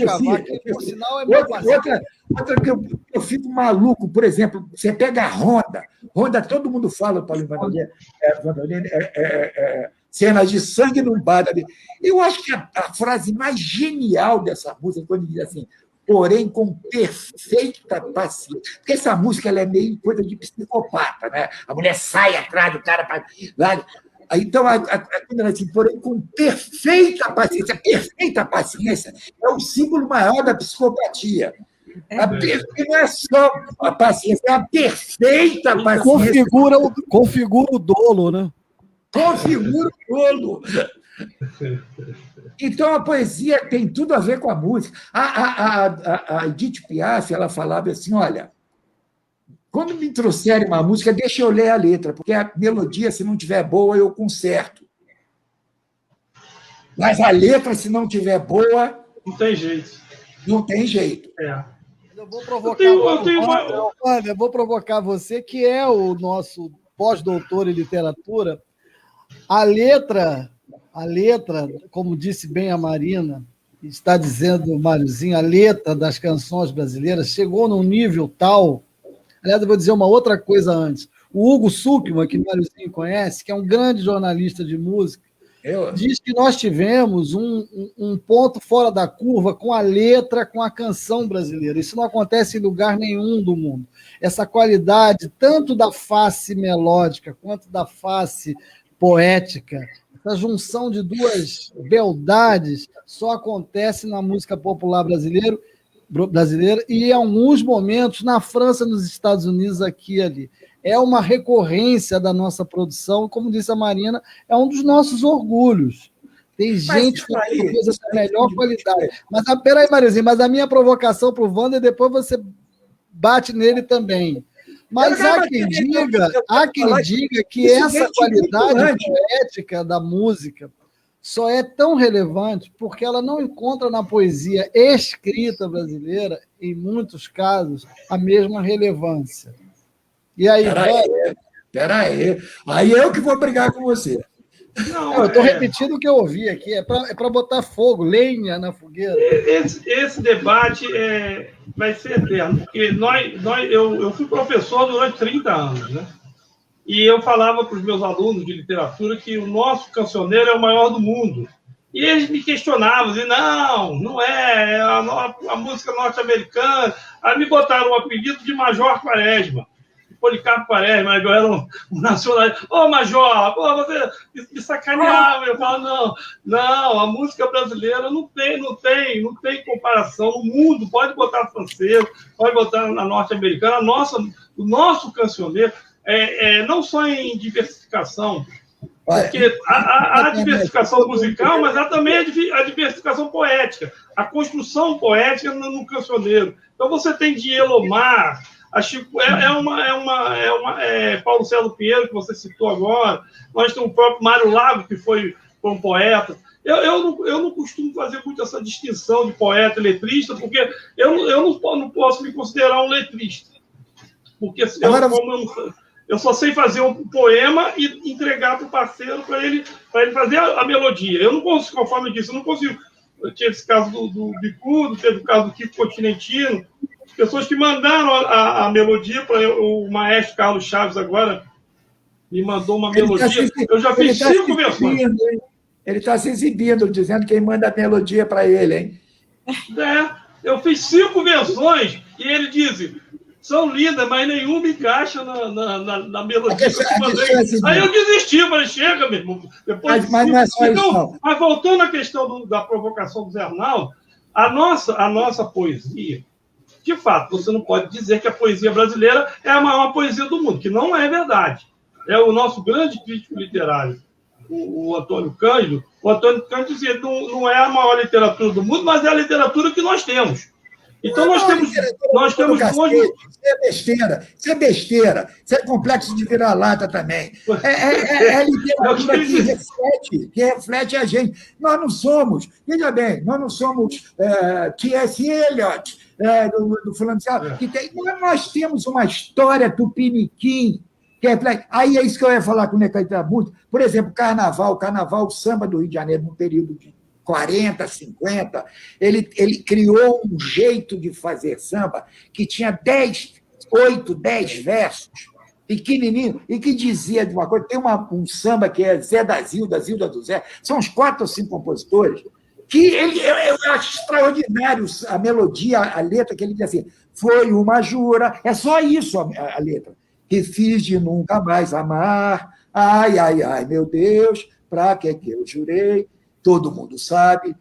Cavaco, que, por sinal, é meu parceiro. Outra que eu fico maluco, por exemplo, você pega a Honda. Honda, todo mundo fala, Paulinho Vandolini, cenas de sangue num bar. Eu acho que a frase mais genial dessa música, quando diz assim, porém com perfeita paciência. Porque essa música ela é meio coisa de psicopata, né? A mulher sai atrás do cara para. Então, quando ela diz, porém com perfeita paciência é o símbolo maior da psicopatia. Não é só a paciência, é a perfeita paciência. Configura o dolo, né? Configura o dolo. Então, a poesia tem tudo a ver com a música. A Edith Piaf, ela falava assim, olha, quando me trouxerem uma música, deixa eu ler a letra, porque a melodia, se não tiver boa, eu conserto. Mas a letra, se não tiver boa... Não tem jeito. Não tem jeito. Eu vou provocar eu vou provocar você, que é o nosso pós-doutor em literatura. A letra, como disse bem a Marina, está dizendo o Máriozinho, a letra das canções brasileiras chegou num nível tal. Aliás, eu vou dizer uma outra coisa antes. O Hugo Sukman, que o Máriozinho conhece, que é um grande jornalista de música, diz que nós tivemos um ponto fora da curva com a letra, com a canção brasileira. Isso não acontece em lugar nenhum do mundo. Essa qualidade, tanto da face melódica quanto da face poética, essa junção de duas beldades só acontece na música popular brasileira e, em alguns momentos, na França, nos Estados Unidos, aqui e ali. É uma recorrência da nossa produção, como disse a Marina, é um dos nossos orgulhos. Tem gente fazendo coisas da melhor qualidade. Mas, peraí, Marizinho, mas a minha provocação para o Wander, depois você bate nele também. Mas há quem diga que essa qualidade poética da música só é tão relevante porque ela não encontra na poesia escrita brasileira, em muitos casos, a mesma relevância. E aí, Peraí. Aí eu que vou brigar com você. Não, eu estou repetindo o que eu ouvi aqui. É para botar fogo, lenha na fogueira. Esse debate vai ser eterno, porque eu fui professor durante 30 anos, né? E eu falava para os meus alunos de literatura que o nosso cancioneiro é o maior do mundo. E eles me questionavam, diziam, não é a música norte-americana. Aí me botaram o apelido de Major Quaresma. Policarpo Quaresma, eu era um nacionalista. Major, você me sacaneava. Eu falo, não, a música brasileira não tem comparação no mundo. Pode botar francês, pode botar na norte-americana. O nosso cancioneiro, não só em diversificação, porque há diversificação musical, mas há também a diversificação poética, a construção poética no cancioneiro. Então você tem de Elomar, a Chico, Paulo César Pinheiro, que você citou agora, nós temos o próprio Mário Lago, que foi um poeta. Eu não costumo fazer muito essa distinção de poeta e letrista, porque eu não posso me considerar um letrista. Porque eu só sei fazer um poema e entregar para o parceiro para ele fazer a melodia. Eu não consigo, conforme eu disse, eu não consigo. Eu tinha esse caso do Bicudo, teve o caso do Kiko Continentino, pessoas que mandaram a melodia para o maestro Carlos Chaves agora, me mandou uma melodia. Eu já fiz 5 versões. Ele está se exibindo, dizendo quem manda a melodia para ele, hein? Eu fiz 5 versões e ele diz, são lindas, mas nenhuma encaixa na melodia que eu te mandei. Aí eu desisti, falei, chega, meu irmão. Depois mas não é só isso, não. Mas voltando à questão da provocação do Zé Arnaldo, a nossa poesia, de fato, você não pode dizer que a poesia brasileira é a maior poesia do mundo, que não é verdade. É o nosso grande crítico literário, o Antônio Cândido. O Antônio Cândido dizia, não é a maior literatura do mundo, mas é a literatura que nós temos. Então, nós temos Isso é besteira. Isso é complexo de vira-lata também. É literatura que reflete a gente. Nós não somos, veja bem, T.S. Eliot, do fulano que tem. Nós temos uma história tupiniquim. Aí é isso que eu ia falar com o Necaitabuto. Por exemplo, Carnaval, samba do Rio de Janeiro, num período de 40, 50, ele criou um jeito de fazer samba que tinha 8, 10 versos, pequenininho, e que dizia de uma coisa. Tem um samba que é Zé da Zilda do Zé, são uns 4 ou 5 compositores, que eu acho extraordinário a melodia, a letra, que ele diz assim, foi uma jura, é só isso a letra, que fiz de nunca mais amar, ai, ai, ai, meu Deus, pra que eu jurei, todo mundo sabe,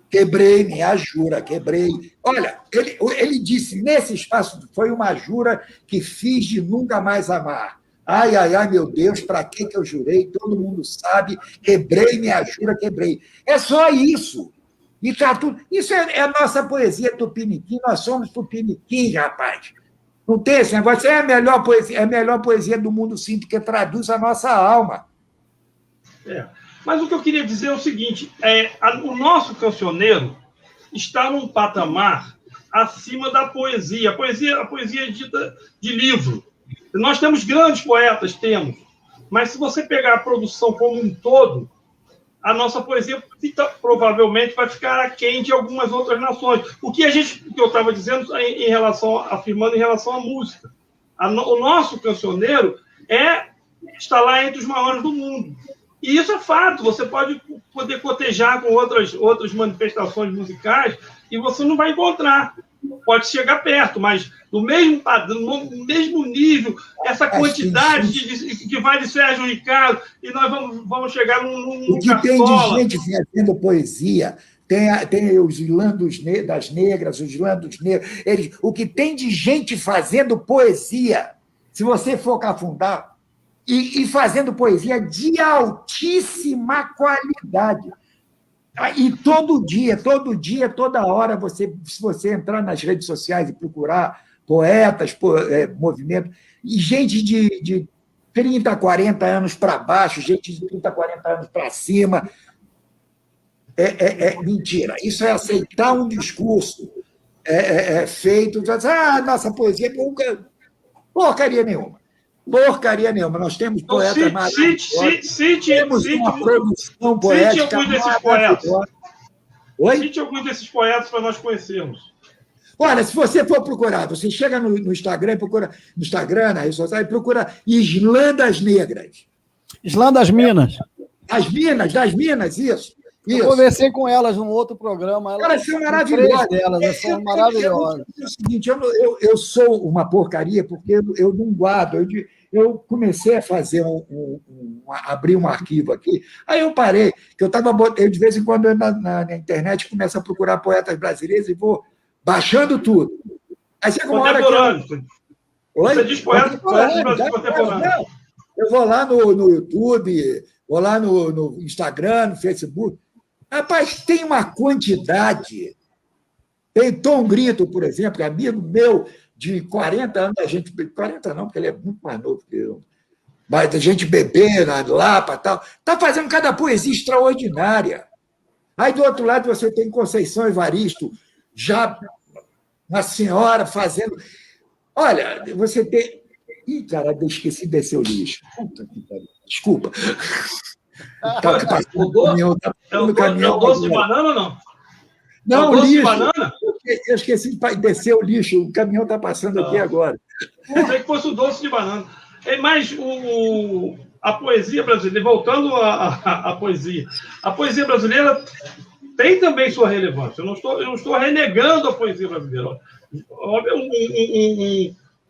quebrei minha jura, quebrei. Olha, ele disse, nesse espaço, foi uma jura que fiz de nunca mais amar. Ai, ai, ai, meu Deus, para que eu jurei? Todo mundo sabe, quebrei minha jura, quebrei. É só isso. E tá tudo. Isso é a nossa poesia tupiniquim, nós somos tupiniquim, rapaz. Não tem esse negócio, é a melhor poesia do mundo, sim, porque traduz a nossa alma. Mas o que eu queria dizer é o seguinte, o nosso cancioneiro está num patamar acima da poesia. A poesia é dita de livro. Nós temos grandes poetas, mas se você pegar a produção como um todo, a nossa poesia provavelmente vai ficar aquém de algumas outras nações. O que eu estava dizendo afirmando em relação à música. O nosso cancioneiro está lá entre os maiores do mundo. E isso é fato, você pode poder cotejar com outras manifestações musicais e você não vai encontrar. Pode chegar perto, mas no mesmo padrão, no mesmo nível, essa quantidade que vai de Sérgio Ricardo, e nós vamos chegar num o que tem de gente fazendo poesia, tem os Landos das Negras, os Landos Negros, o que tem de gente fazendo poesia, se você for afundar, e fazendo poesia de altíssima qualidade. E todo dia, toda hora, se você entrar nas redes sociais e procurar poetas, movimento, e gente de 30, 40 anos para baixo, gente de 30, 40 anos para cima. Mentira. Isso é aceitar um discurso feito, nossa poesia nunca... Porcaria nenhuma. Porcaria nenhuma. Nós temos poetas maravilhosos. Temos uma produção poética maravilhosa. Cite alguns desses poetas para nós conhecermos. Olha, se você for procurar, você chega no Instagram e procura, no Instagram, na rede social, e procura Islã das Negras. Islã das Minas. Das Minas, isso. Eu conversei com elas num outro programa. Elas são maravilhosas. Elas são maravilhosas. É o seguinte, eu sou uma porcaria porque eu não guardo. Eu comecei a fazer abrir um arquivo aqui, aí eu parei, que eu de vez em quando na internet começo a procurar poetas brasileiros e vou baixando tudo. Aí chega uma hora que... Você diz poetas contemporâneos. Eu vou lá no YouTube, vou lá no Instagram, no Facebook. Rapaz, tem uma quantidade. Tem Tom Grito, por exemplo, amigo meu de 40 anos, 40 não, porque ele é muito mais novo que eu, mas a gente bebê na Lapa e tal, está fazendo cada poesia extraordinária. Aí, do outro lado, você tem Conceição Evaristo, já uma senhora fazendo... Olha, você tem... Ih, cara, eu esqueci de descer o lixo. Puta que pariu. Desculpa. É o doce de banana ou não? Não, doce lixo. De banana? Eu esqueci de descer o lixo. O caminhão está passando aqui agora. Pensei que fosse o doce de banana. Mas a poesia brasileira, voltando à poesia, a poesia brasileira tem também sua relevância. Eu não estou renegando a poesia brasileira.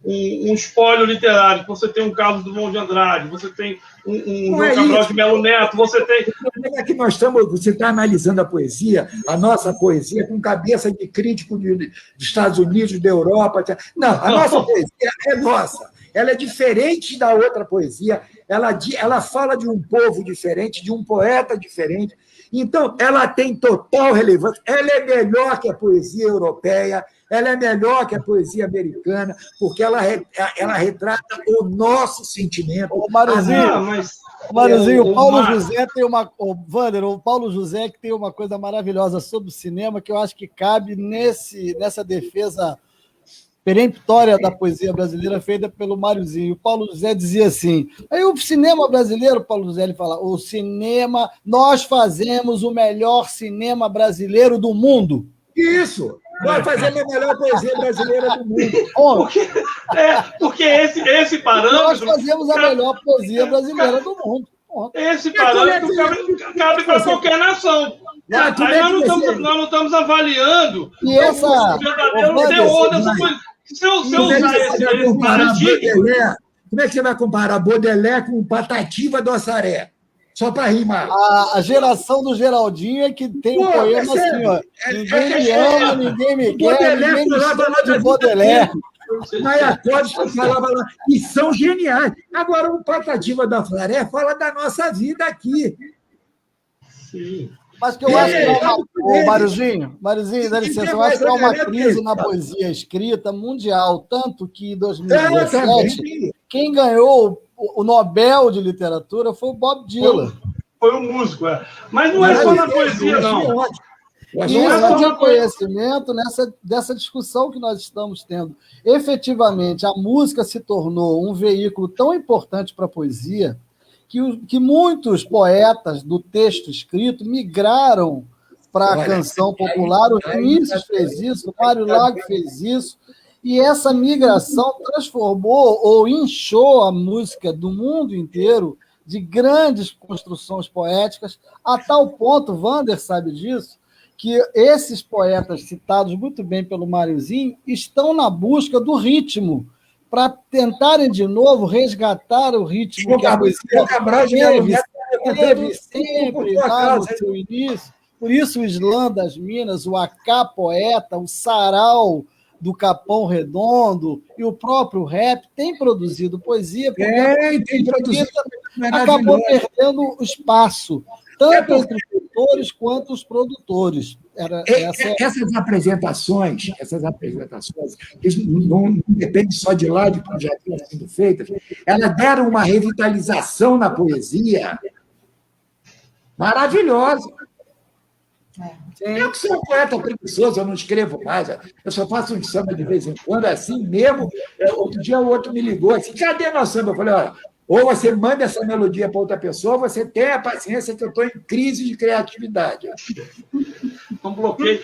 Um espólio literário, você tem um Carlos Drummond de Andrade, você tem um João Cabral de Melo Neto, você tem... É que você está analisando a poesia, a nossa poesia, com cabeça de crítico dos Estados Unidos, da Europa. Não, a nossa poesia é nossa. Ela é diferente da outra poesia, ela fala de um povo diferente, de um poeta diferente. Então, ela tem total relevância. Ela é melhor que a poesia europeia, ela é melhor que a poesia americana, porque ela retrata o nosso sentimento. O Mariozinho, o Paulo José tem uma... Wander, o Paulo José que tem uma coisa maravilhosa sobre o cinema que eu acho que cabe nessa defesa peremptória da poesia brasileira feita pelo Mariozinho. O Paulo José dizia assim, aí o cinema brasileiro, Paulo José, ele fala, nós fazemos o melhor cinema brasileiro do mundo. Isso! Nós fazemos a melhor poesia brasileira do mundo. Porque esse parâmetro... Nós fazemos a melhor poesia brasileira do mundo. Esse parâmetro cabe para qualquer nação. Aí nós não estamos avaliando o verdadeiro teor dessa coisa. Se eu usar esse paradigma... Como é que você vai comparar Baudelaire com Patativa do Assaré? Só para rimar. A geração do Geraldinho é que tem um poema assim, ó. Ninguém me ama, ninguém me quer, ninguém me chama de Baudelaire. Mayakovsky falava lá, e são geniais. Agora, o Patativa da Assaré fala da nossa vida aqui. Sim. Mas que eu acho que é uma... Mariozinho, dá licença, eu acho que é uma crise na poesia escrita mundial, tanto que em 2017, quem ganhou o Nobel de Literatura foi o Bob Dylan. Foi um músico, Mas não é só na poesia, não. Isso é um reconhecimento dessa discussão que nós estamos tendo. Efetivamente, a música se tornou um veículo tão importante para a poesia que muitos poetas do texto escrito migraram para a canção popular. O Vinícius fez isso, o Mário Lago fez isso, e essa migração transformou ou inchou a música do mundo inteiro de grandes construções poéticas, a tal ponto, Wander sabe disso, que esses poetas citados muito bem pelo Mariozinho estão na busca do ritmo, para tentarem de novo resgatar o ritmo que a poesia teve sempre lá no seu início. Por isso o Islã das Minas, o Acá Poeta, o Sarau do Capão Redondo e o próprio rap tem produzido poesia, porque tem produzido, acabou perdendo o espaço, tanto entre os cantores quanto os produtores. Essas apresentações, que não depende só de lá de projetos sendo feitas, elas deram uma revitalização na poesia maravilhosa. Eu que sou um poeta preguiçoso, eu não escrevo mais, eu só faço um samba de vez em quando, assim mesmo. Outro dia o outro me ligou assim, cadê nosso samba? Eu falei, olha, ou você manda essa melodia para outra pessoa, ou você tem a paciência que eu estou em crise de criatividade. Um bloqueio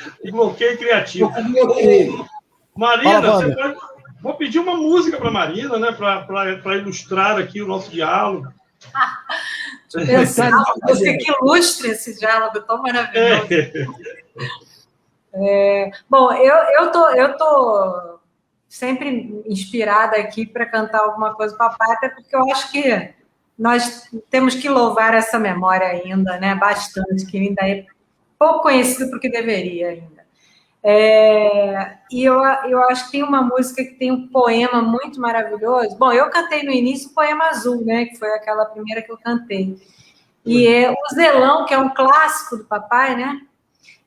criativo. Bloqueio. Marina, você pode... Vou pedir uma música para a Marina, né, para ilustrar aqui o nosso diálogo. Você que ilustre esse diálogo tão maravilhoso. Bom, eu tô sempre inspirada aqui para cantar alguma coisa para o papai, até porque eu acho que nós temos que louvar essa memória ainda, né? Bastante, que ainda é pouco conhecido porque deveria ainda. E eu acho que tem uma música que tem um poema muito maravilhoso. Bom, eu cantei no início o Poema Azul, né? Que foi aquela primeira que eu cantei. E é o Zelão, que é um clássico do papai, né?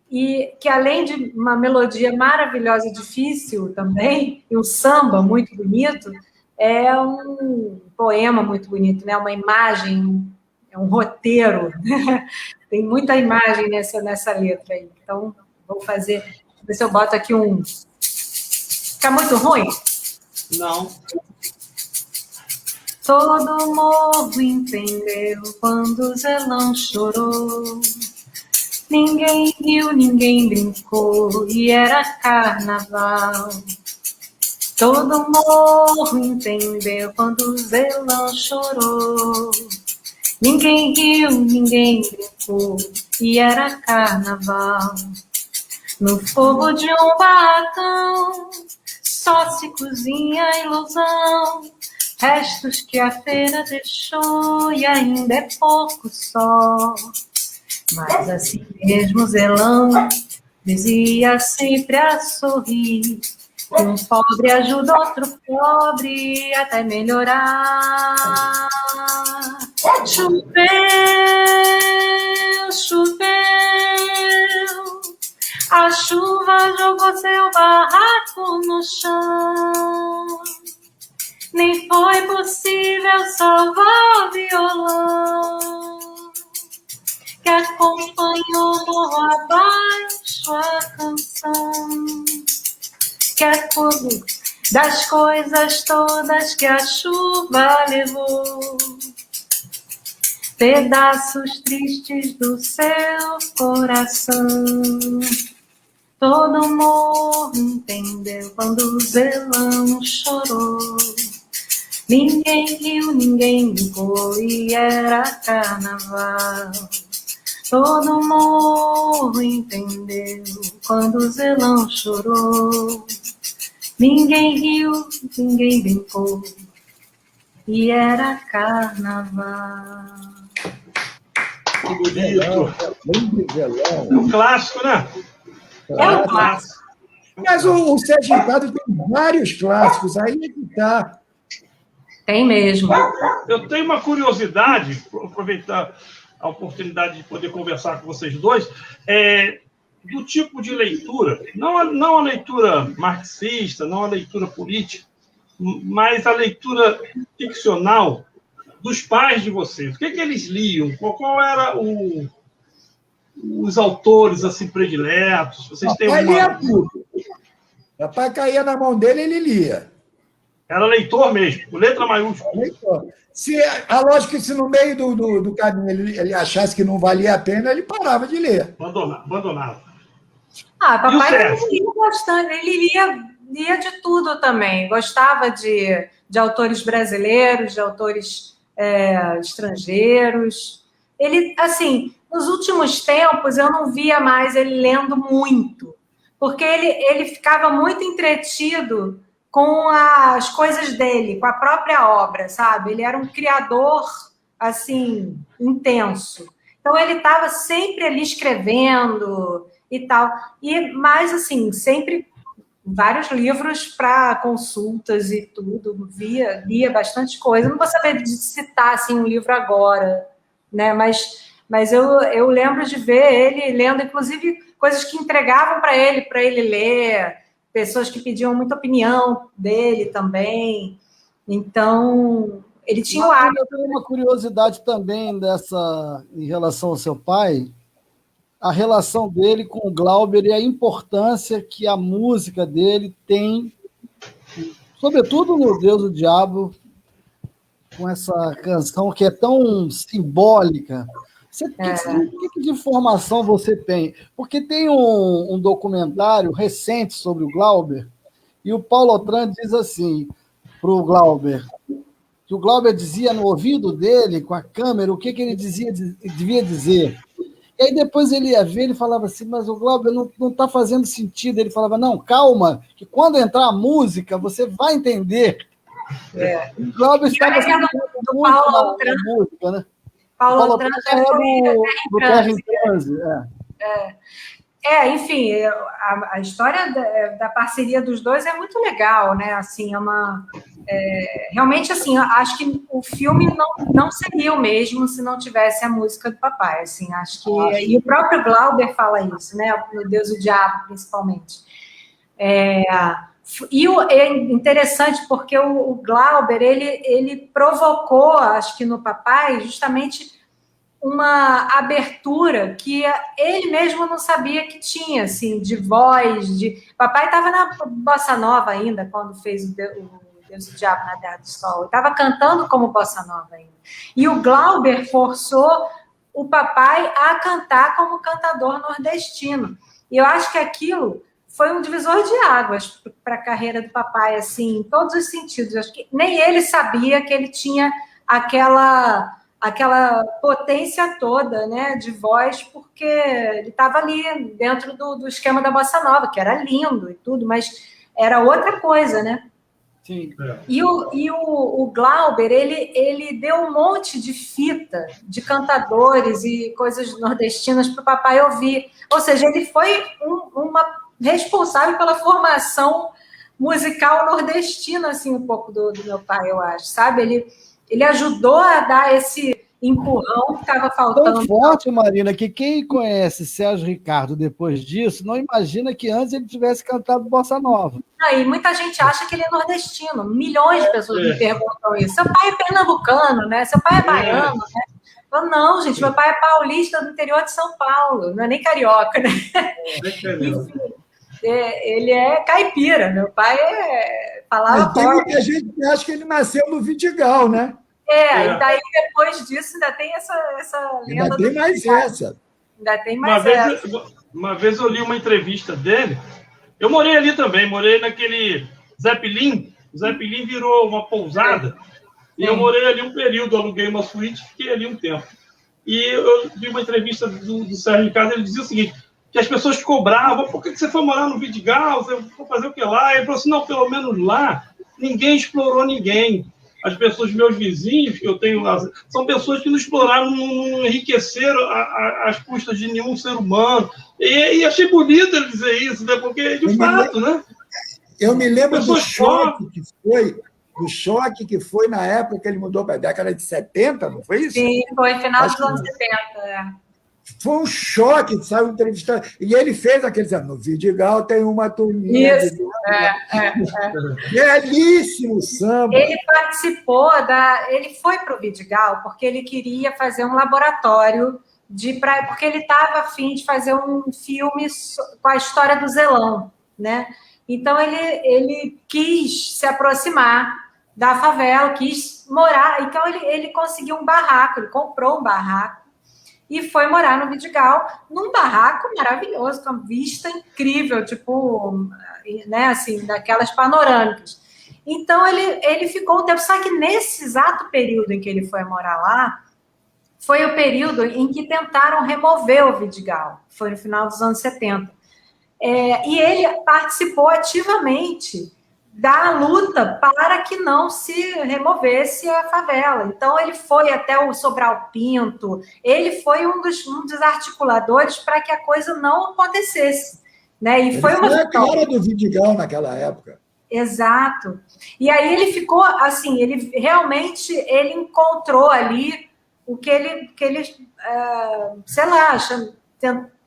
E que, além de uma melodia maravilhosa e difícil também, e um samba muito bonito, é um poema muito bonito, né? Uma imagem, é um roteiro. Né? Tem muita imagem nessa letra aí. Então, vou fazer... Ver se eu boto aqui um... Fica muito ruim? Não. Todo morro entendeu quando o Zelão chorou. Ninguém riu, ninguém brincou, e era carnaval. Todo morro entendeu quando o Zelão chorou. Ninguém riu, ninguém brincou, e era carnaval. No fogo de um barracão, só se cozinha a ilusão, restos que a feira deixou, e ainda é pouco só. Mas assim mesmo Zelão dizia sempre a sorrir, um pobre ajuda outro pobre até melhorar. Choveu, choveu, a chuva jogou seu barraco no chão. Nem foi possível salvar o violão que acompanhou morro abaixo a canção. Que é fogo das coisas todas que a chuva levou, pedaços tristes do seu coração. Todo morro entendeu quando o Zelão chorou. Ninguém riu, ninguém brincou, e era carnaval. Todo morro entendeu quando o Zelão chorou. Ninguém riu, ninguém brincou, e era carnaval. Que bonito. Zelão. É um clássico, né? É um clássico. Mas o Sérgio Ricardo tem vários clássicos, aí é que está. Tem mesmo. Eu tenho uma curiosidade, vou aproveitar a oportunidade de poder conversar com vocês dois, do tipo de leitura, não a leitura marxista, não a leitura política, mas a leitura ficcional dos pais de vocês. O que eles liam? Qual era os autores assim prediletos? Vocês têm Papai lia tudo. Papai caía na mão dele, ele lia. Era leitor mesmo, com letra maiúscula. Lógico que se no meio do caminho ele achasse que não valia a pena, ele parava de ler. Abandonava. Papai lia bastante, ele lia de tudo também. Gostava de autores brasileiros, de autores estrangeiros. Ele, assim, nos últimos tempos, eu não via mais ele lendo muito, porque ele ficava muito entretido com as coisas dele, com a própria obra, sabe? Ele era um criador, assim, intenso. Então, ele estava sempre ali escrevendo e tal. Mas, assim, sempre vários livros para consultas e tudo. Lia bastante coisa. Não vou saber de citar, assim, um livro agora, né? Mas mas eu lembro de ver ele lendo, inclusive, coisas que entregavam para ele ler, pessoas que pediam muita opinião dele também. Então, ele tinha o hábito. Eu tenho uma curiosidade também em relação ao seu pai, a relação dele com o Glauber e a importância que a música dele tem, sobretudo no Deus e o Diabo, com essa canção que é tão simbólica. Que de informação você tem? Porque tem um documentário recente sobre o Glauber, e o Paulo Otran diz assim para o Glauber, que o Glauber dizia no ouvido dele, com a câmera, o que ele devia dizer. E aí depois ele ia ver, ele falava assim, mas o Glauber não está fazendo sentido. Ele falava, não, calma, que quando entrar a música, você vai entender. O Glauber estava do Paulo Otran, música, né? Paulo Otran do Terra em Transe. Enfim, a história da parceria dos dois é muito legal, né? Assim, realmente, assim, acho que o filme não seria o mesmo se não tivesse a música do papai, assim, acho que... E o próprio Glauber fala isso, né? O Deus e o Diabo, principalmente. E é interessante porque o Glauber, ele provocou, acho que no papai, justamente uma abertura que ele mesmo não sabia que tinha, assim, de voz, Papai estava na Bossa Nova ainda, quando fez o Deus e o Diabo na Terra do Sol. Ele estava cantando como Bossa Nova ainda. E o Glauber forçou o papai a cantar como cantador nordestino. E eu acho que aquilo foi um divisor de águas para a carreira do papai, assim, em todos os sentidos. Acho que nem ele sabia que ele tinha aquela potência toda, né, de voz, porque ele estava ali dentro do esquema da Bossa Nova, que era lindo e tudo, mas era outra coisa, né? Sim. E o Glauber, ele deu um monte de fita de cantadores e coisas nordestinas para o papai ouvir. Ou seja, ele foi responsável pela formação musical nordestina, assim, um pouco do meu pai, eu acho, sabe? Ele ajudou a dar esse empurrão que estava faltando. Tão forte, Marina, que quem conhece Sérgio Ricardo depois disso não imagina que antes ele tivesse cantado Bossa Nova. E muita gente acha que ele é nordestino. Milhões de pessoas me perguntam isso. Seu pai é pernambucano, né? Seu pai é baiano, né? Eu, não, gente, meu pai é paulista do interior de São Paulo, não é nem carioca, né? Enfim, ele é caipira. Meu pai falava. Mas tem muita gente que acha que ele nasceu no Vidigal, né? E daí depois disso ainda tem essa lenda. Ainda tem mais essa. Ainda tem mais essa. Uma vez eu li uma entrevista dele. Eu morei ali também, morei naquele Zeppelin. O Zeppelin virou uma pousada. E eu morei ali um período, aluguei uma suíte, fiquei ali um tempo. E eu vi uma entrevista do Sérgio Ricardo, ele dizia o seguinte, que as pessoas cobravam, por que você foi morar no Vidigal? Você foi fazer o que lá? Ele falou assim, não, pelo menos lá, ninguém explorou ninguém. As pessoas, meus vizinhos, que eu tenho lá, são pessoas que não exploraram, não enriqueceram às custas de nenhum ser humano. E achei bonito ele dizer isso, né? Porque, de fato, né? Eu me lembro do choque que foi na época que ele mudou para a década de 70, não foi isso? Sim, foi final dos anos 70, Foi um choque, sabe, entrevistando. E ele fez aquele, no Vidigal tem uma turminha. Isso, Belíssimo samba. Ele participou ele foi para o Vidigal porque ele queria fazer um laboratório porque ele estava a fim de fazer um filme com a história do Zelão, né? Então ele quis se aproximar da favela, quis morar. Então ele conseguiu um barraco, ele comprou um barraco e foi morar no Vidigal, num barraco maravilhoso, com uma vista incrível, tipo, né, assim, daquelas panorâmicas. Então, ele ficou um tempo, só que nesse exato período em que ele foi morar lá, foi o período em que tentaram remover o Vidigal, foi no final dos anos 70. E ele participou ativamente da luta para que não se removesse a favela. Então, ele foi até o Sobral Pinto, ele foi um dos articuladores para que a coisa não acontecesse. Né? E foi uma a cara do Vidigal naquela época. Exato. E aí ele ficou, assim, ele realmente encontrou ali o que ele sei lá,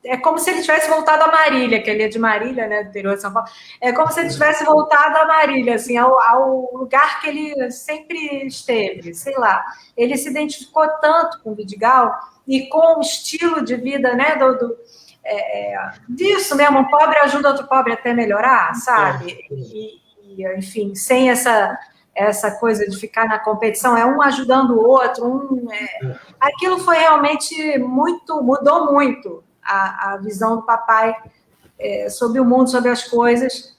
é como se ele tivesse voltado a Marília, que ele é de Marília, né, do interior de São Paulo. É como se ele tivesse voltado a Marília, assim, ao lugar que ele sempre esteve, sei lá. Ele se identificou tanto com o Vidigal e com o estilo de vida, né, disso mesmo, um pobre ajuda outro pobre até melhorar, sabe? Enfim, sem essa coisa de ficar na competição, é um ajudando o outro, aquilo foi realmente mudou muito a visão do papai sobre o mundo, sobre as coisas,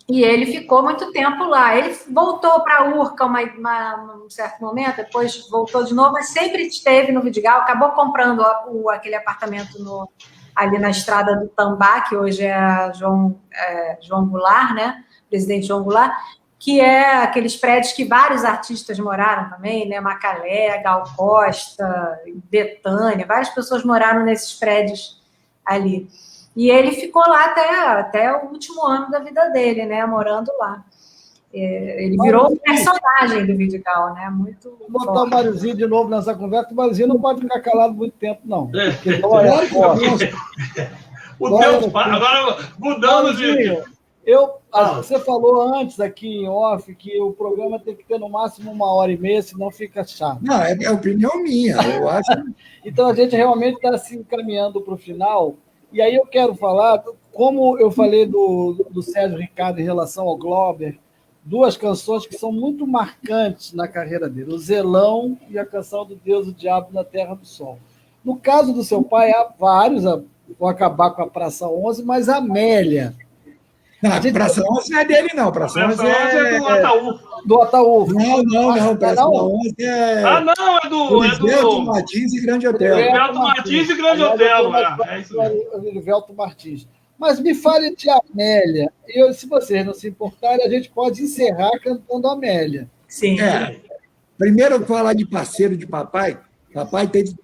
e ele ficou muito tempo lá. Ele voltou para a Urca um certo momento, depois voltou de novo, mas sempre esteve no Vidigal, acabou comprando aquele apartamento ali na estrada do Tambá, que hoje é João Goulart, né? Presidente João Goulart, que é aqueles prédios que vários artistas moraram também, né? Macalé, Gal Costa, Betânia, várias pessoas moraram nesses prédios ali. E ele ficou lá até o último ano da vida dele, né? Morando lá. Ele virou um personagem do Vidigal, né? Muito Vou botar o Máriozinho de novo nessa conversa. O Máriozinho não pode ficar calado muito tempo, não. Porque dói a costa. Agora, mudando de... Você falou antes aqui em off que o programa tem que ter no máximo 1h30, senão fica chato. Não, é opinião minha, eu acho. Então a gente realmente está se encaminhando para o final. E aí eu quero falar, como eu falei do Sérgio Ricardo em relação ao Glauber, 2 canções que são muito marcantes na carreira dele, o Zelão e a canção do Deus e o Diabo na Terra do Sol. No caso do seu pai, há vários, vou acabar com a Praça 11, mas a Amélia... Não, a Praça 11 não é dele, não. Praça 11 é do Ataú. Do Ataú. Não. Praça 11 é... não, é do... Herivelto Martins e Grande Hotel. Herivelto Martins e Grande Hotel. É isso mesmo. Herivelto Martins. Mas me fale de Amélia. Se vocês não se importarem, a gente pode encerrar cantando Amélia. Sim. Primeiro, eu vou falar de parceiro de papai. Papai teve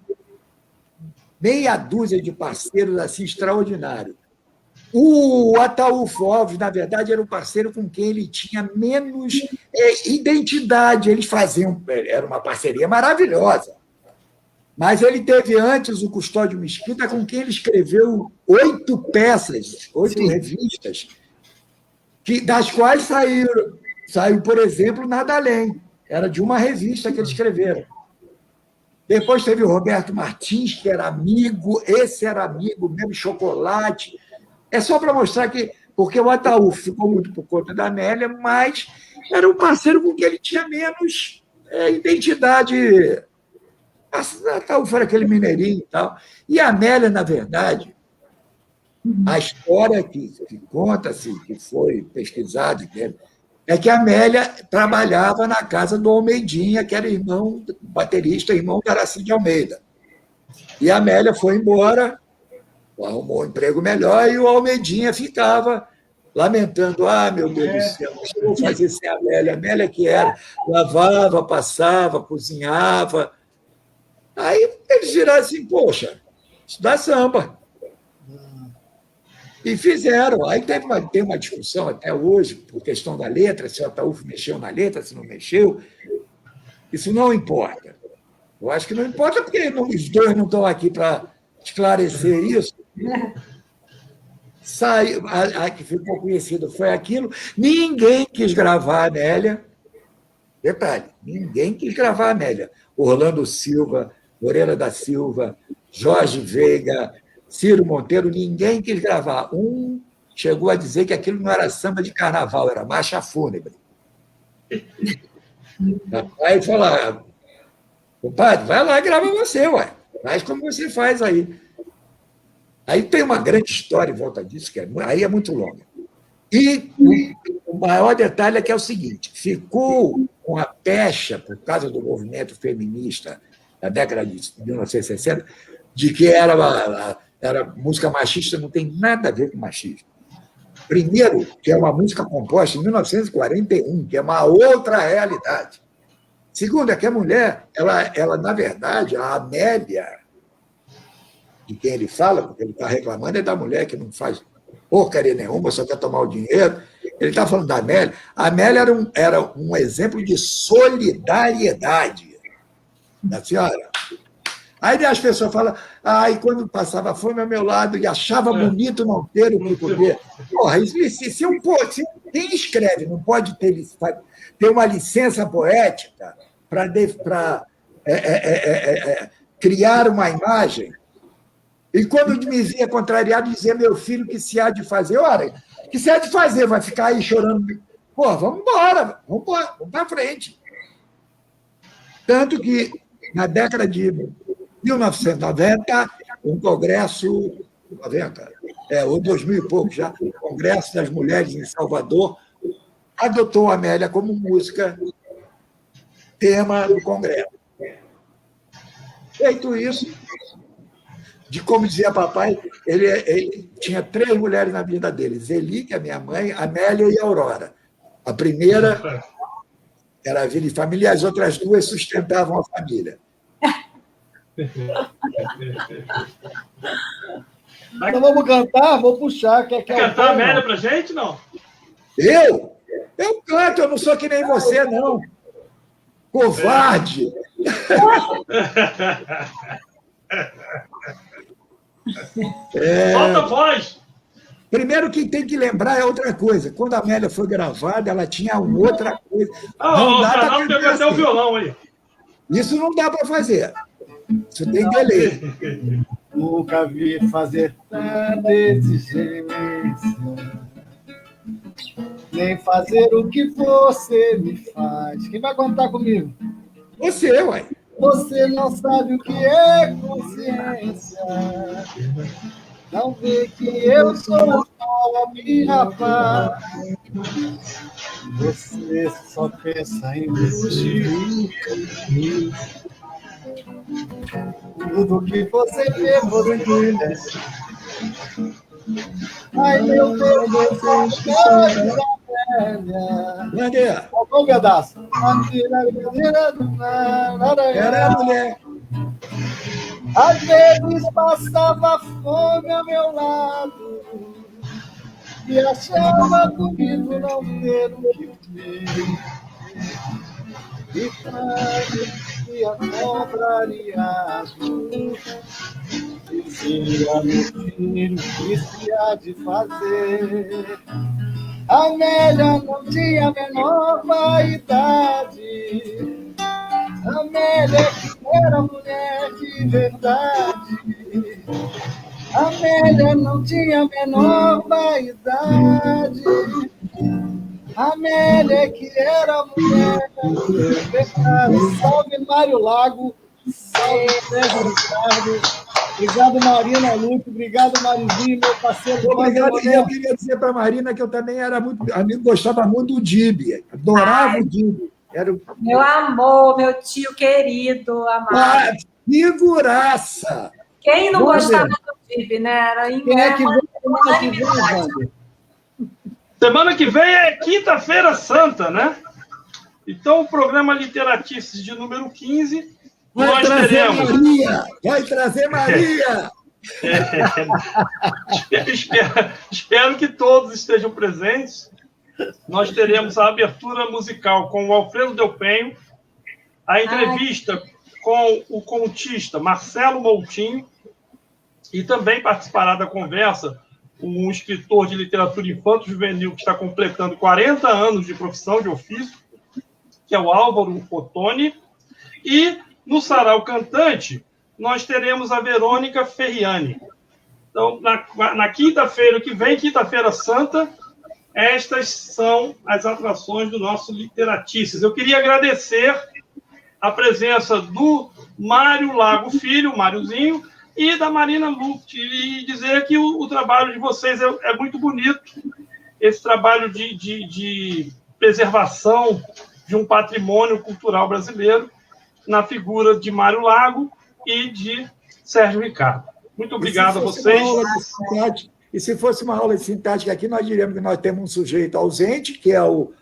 meia dúzia de parceiros assim extraordinários. O Ataúfo Alves, na verdade, era um parceiro com quem ele tinha menos identidade. Eles faziam... Era uma parceria maravilhosa. Mas ele teve antes o Custódio Mesquita, com quem ele escreveu 8 peças, 8 revistas, das quais saiu, por exemplo, Nada Além. Era de uma revista que eles escreveram. Depois teve o Roberto Martins, que era amigo, esse era amigo, mesmo Chocolate. É só para mostrar que... Porque o Ataúfo ficou muito por conta da Amélia, mas era um parceiro com quem ele tinha menos identidade. Ataúfo era aquele mineirinho e tal. E a Amélia, na verdade, a história que conta-se, que foi pesquisada, é que a Amélia trabalhava na casa do Almeidinha, que era baterista, irmão do Aracide Almeida. E a Amélia foi embora, arrumou um emprego melhor, e o Almeidinha ficava lamentando: meu Deus do céu, o que eu vou fazer sem a Amélia? A Amélia que era, lavava, passava, cozinhava. Aí eles viraram assim: poxa, estudar samba. E fizeram. Aí tem uma discussão até hoje, por questão da letra, se o Ataúfo mexeu na letra, se não mexeu. Isso não importa. Eu acho que não importa, porque os dois não estão aqui para esclarecer isso. A que ficou conhecido foi aquilo. Ninguém quis gravar a Amélia. Detalhe, ninguém quis gravar a Amélia. Orlando Silva, Moreira da Silva, Jorge Veiga, Ciro Monteiro, ninguém quis gravar. Um chegou a dizer que aquilo não era samba de carnaval, era marcha fúnebre. Aí falou: compadre, vai lá e grava você, ué. Faz como você faz aí. Aí tem uma grande história em volta disso, que aí é muito longa. E o maior detalhe é que é o seguinte: ficou com a pecha, por causa do movimento feminista da década de 1960, de que era música machista. Não tem nada a ver com machismo. Primeiro, que é uma música composta em 1941, que é uma outra realidade. Segundo, é que a mulher, ela na verdade, a Amélia, de quem ele fala, porque ele está reclamando, é da mulher que não faz porcaria nenhuma, só quer tomar o dinheiro. Ele está falando da Amélia. A Amélia era um exemplo de solidariedade da senhora. Aí as pessoas falam, e quando passava fome ao meu lado e achava bonito não ter o que comer. Porra, quem escreve não pode ter uma licença poética para criar uma imagem. E quando me via contrariado, dizia, meu filho, que se há de fazer? Ora, que se há de fazer? Vai ficar aí chorando? Pô, vamos embora, vamos para frente. Tanto que, na década de 1990, um congresso, 90, ou 2000 e pouco já, o Congresso das Mulheres em Salvador, adotou a Amélia como música tema do congresso. Feito isso, como dizia papai, ele tinha 3 mulheres na vida dele, Zeli, que é minha mãe, Amélia e Aurora. A primeira era a vida de família, e as outras 2 sustentavam a família. Então vamos cantar? Vou puxar. Quer cantar a Amélia pra gente, não? Eu canto, eu não sou que nem você, não. Covarde! Solta a voz! Primeiro, quem tem que lembrar é outra coisa. Quando a Amélia foi gravada, ela tinha outra coisa. Não dá para cantar até o violão aí. Isso não dá para fazer. Isso tem que ler. Nunca vi fazer tanta exigência, nem fazer o que você me faz. Quem vai contar comigo? Você, ué. Você não sabe o que é consciência. Não vê que eu sou pobre, rapaz. Você só pensa em luxo. Tudo que você vê, você quer. Ai, meu Deus, você velha. Qual o pedaço? Era a mulher. Às vezes passava fome ao meu lado e achava bonito não ter o que comer. E quando ia contrariado, dizia meu filho que se há de fazer. A Amélia não tinha a menor vaidade. Amélia que era mulher de verdade. Amélia não tinha a menor vaidade. Amélia que era mulher de verdade. Salve Mário Lago, salve Sérgio Ricardo. Obrigado, Marina Lúcio. Obrigado, Marizinho, meu parceiro. Obrigado. E eu queria dizer para a Marina que eu também era muito amigo, gostava muito do Dib. Adorava o Dib. Meu amor, meu tio querido, amado. Figuraça! Quem não gostava do Dib, né? Era quem é que vem semana que vem, Wander? Semana que vem é Quinta-feira Santa, né? Então, o programa Literatices de número 15, nós teremos... Vai trazer Maria! Espero que todos estejam presentes. Nós teremos a abertura musical com o Alfredo Del Penho, a entrevista com o contista Marcelo Moutinho, e também participará da conversa um escritor de literatura infanto-juvenil que está completando 40 anos de profissão, de ofício, que é o Álvaro Ottoni. E no Sarau Cantante, nós teremos a Verônica Ferriani. Então, na quinta-feira que vem, Quinta-feira Santa, estas são as atrações do nosso Literatices. Eu queria agradecer a presença do Mário Lago Filho, o Máriozinho, e da Marina Luft, e dizer que o trabalho de vocês é muito bonito, esse trabalho de preservação de um patrimônio cultural brasileiro na figura de Mário Lago e de Sérgio Ricardo. Muito obrigado a vocês. E se fosse uma aula de sintática aqui, nós diríamos que nós temos um sujeito ausente, que é o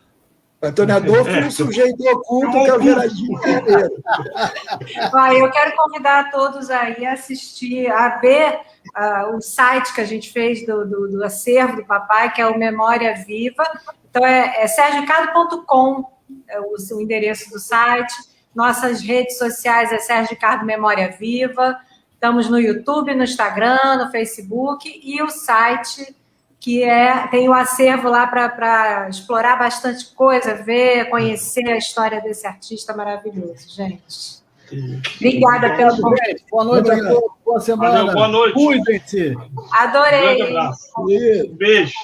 Antônio Adolfo, e um sujeito oculto, que é o Geraldinho Carneiro. Eu quero convidar todos aí a assistir, a ver o site que a gente fez do acervo do papai, que é o Memória Viva. Então, é sergiocado.com, é o endereço do site. Nossas redes sociais é Sérgio Ricardo Memória Viva. Estamos no YouTube, no Instagram, no Facebook e o site, que tem o acervo lá para explorar bastante coisa, ver, conhecer a história desse artista maravilhoso, gente. Obrigada pelo convite. Boa noite a todos, boa semana. Valeu, boa noite. Cuidem-se. Adorei. Um grande abraço. Beijo.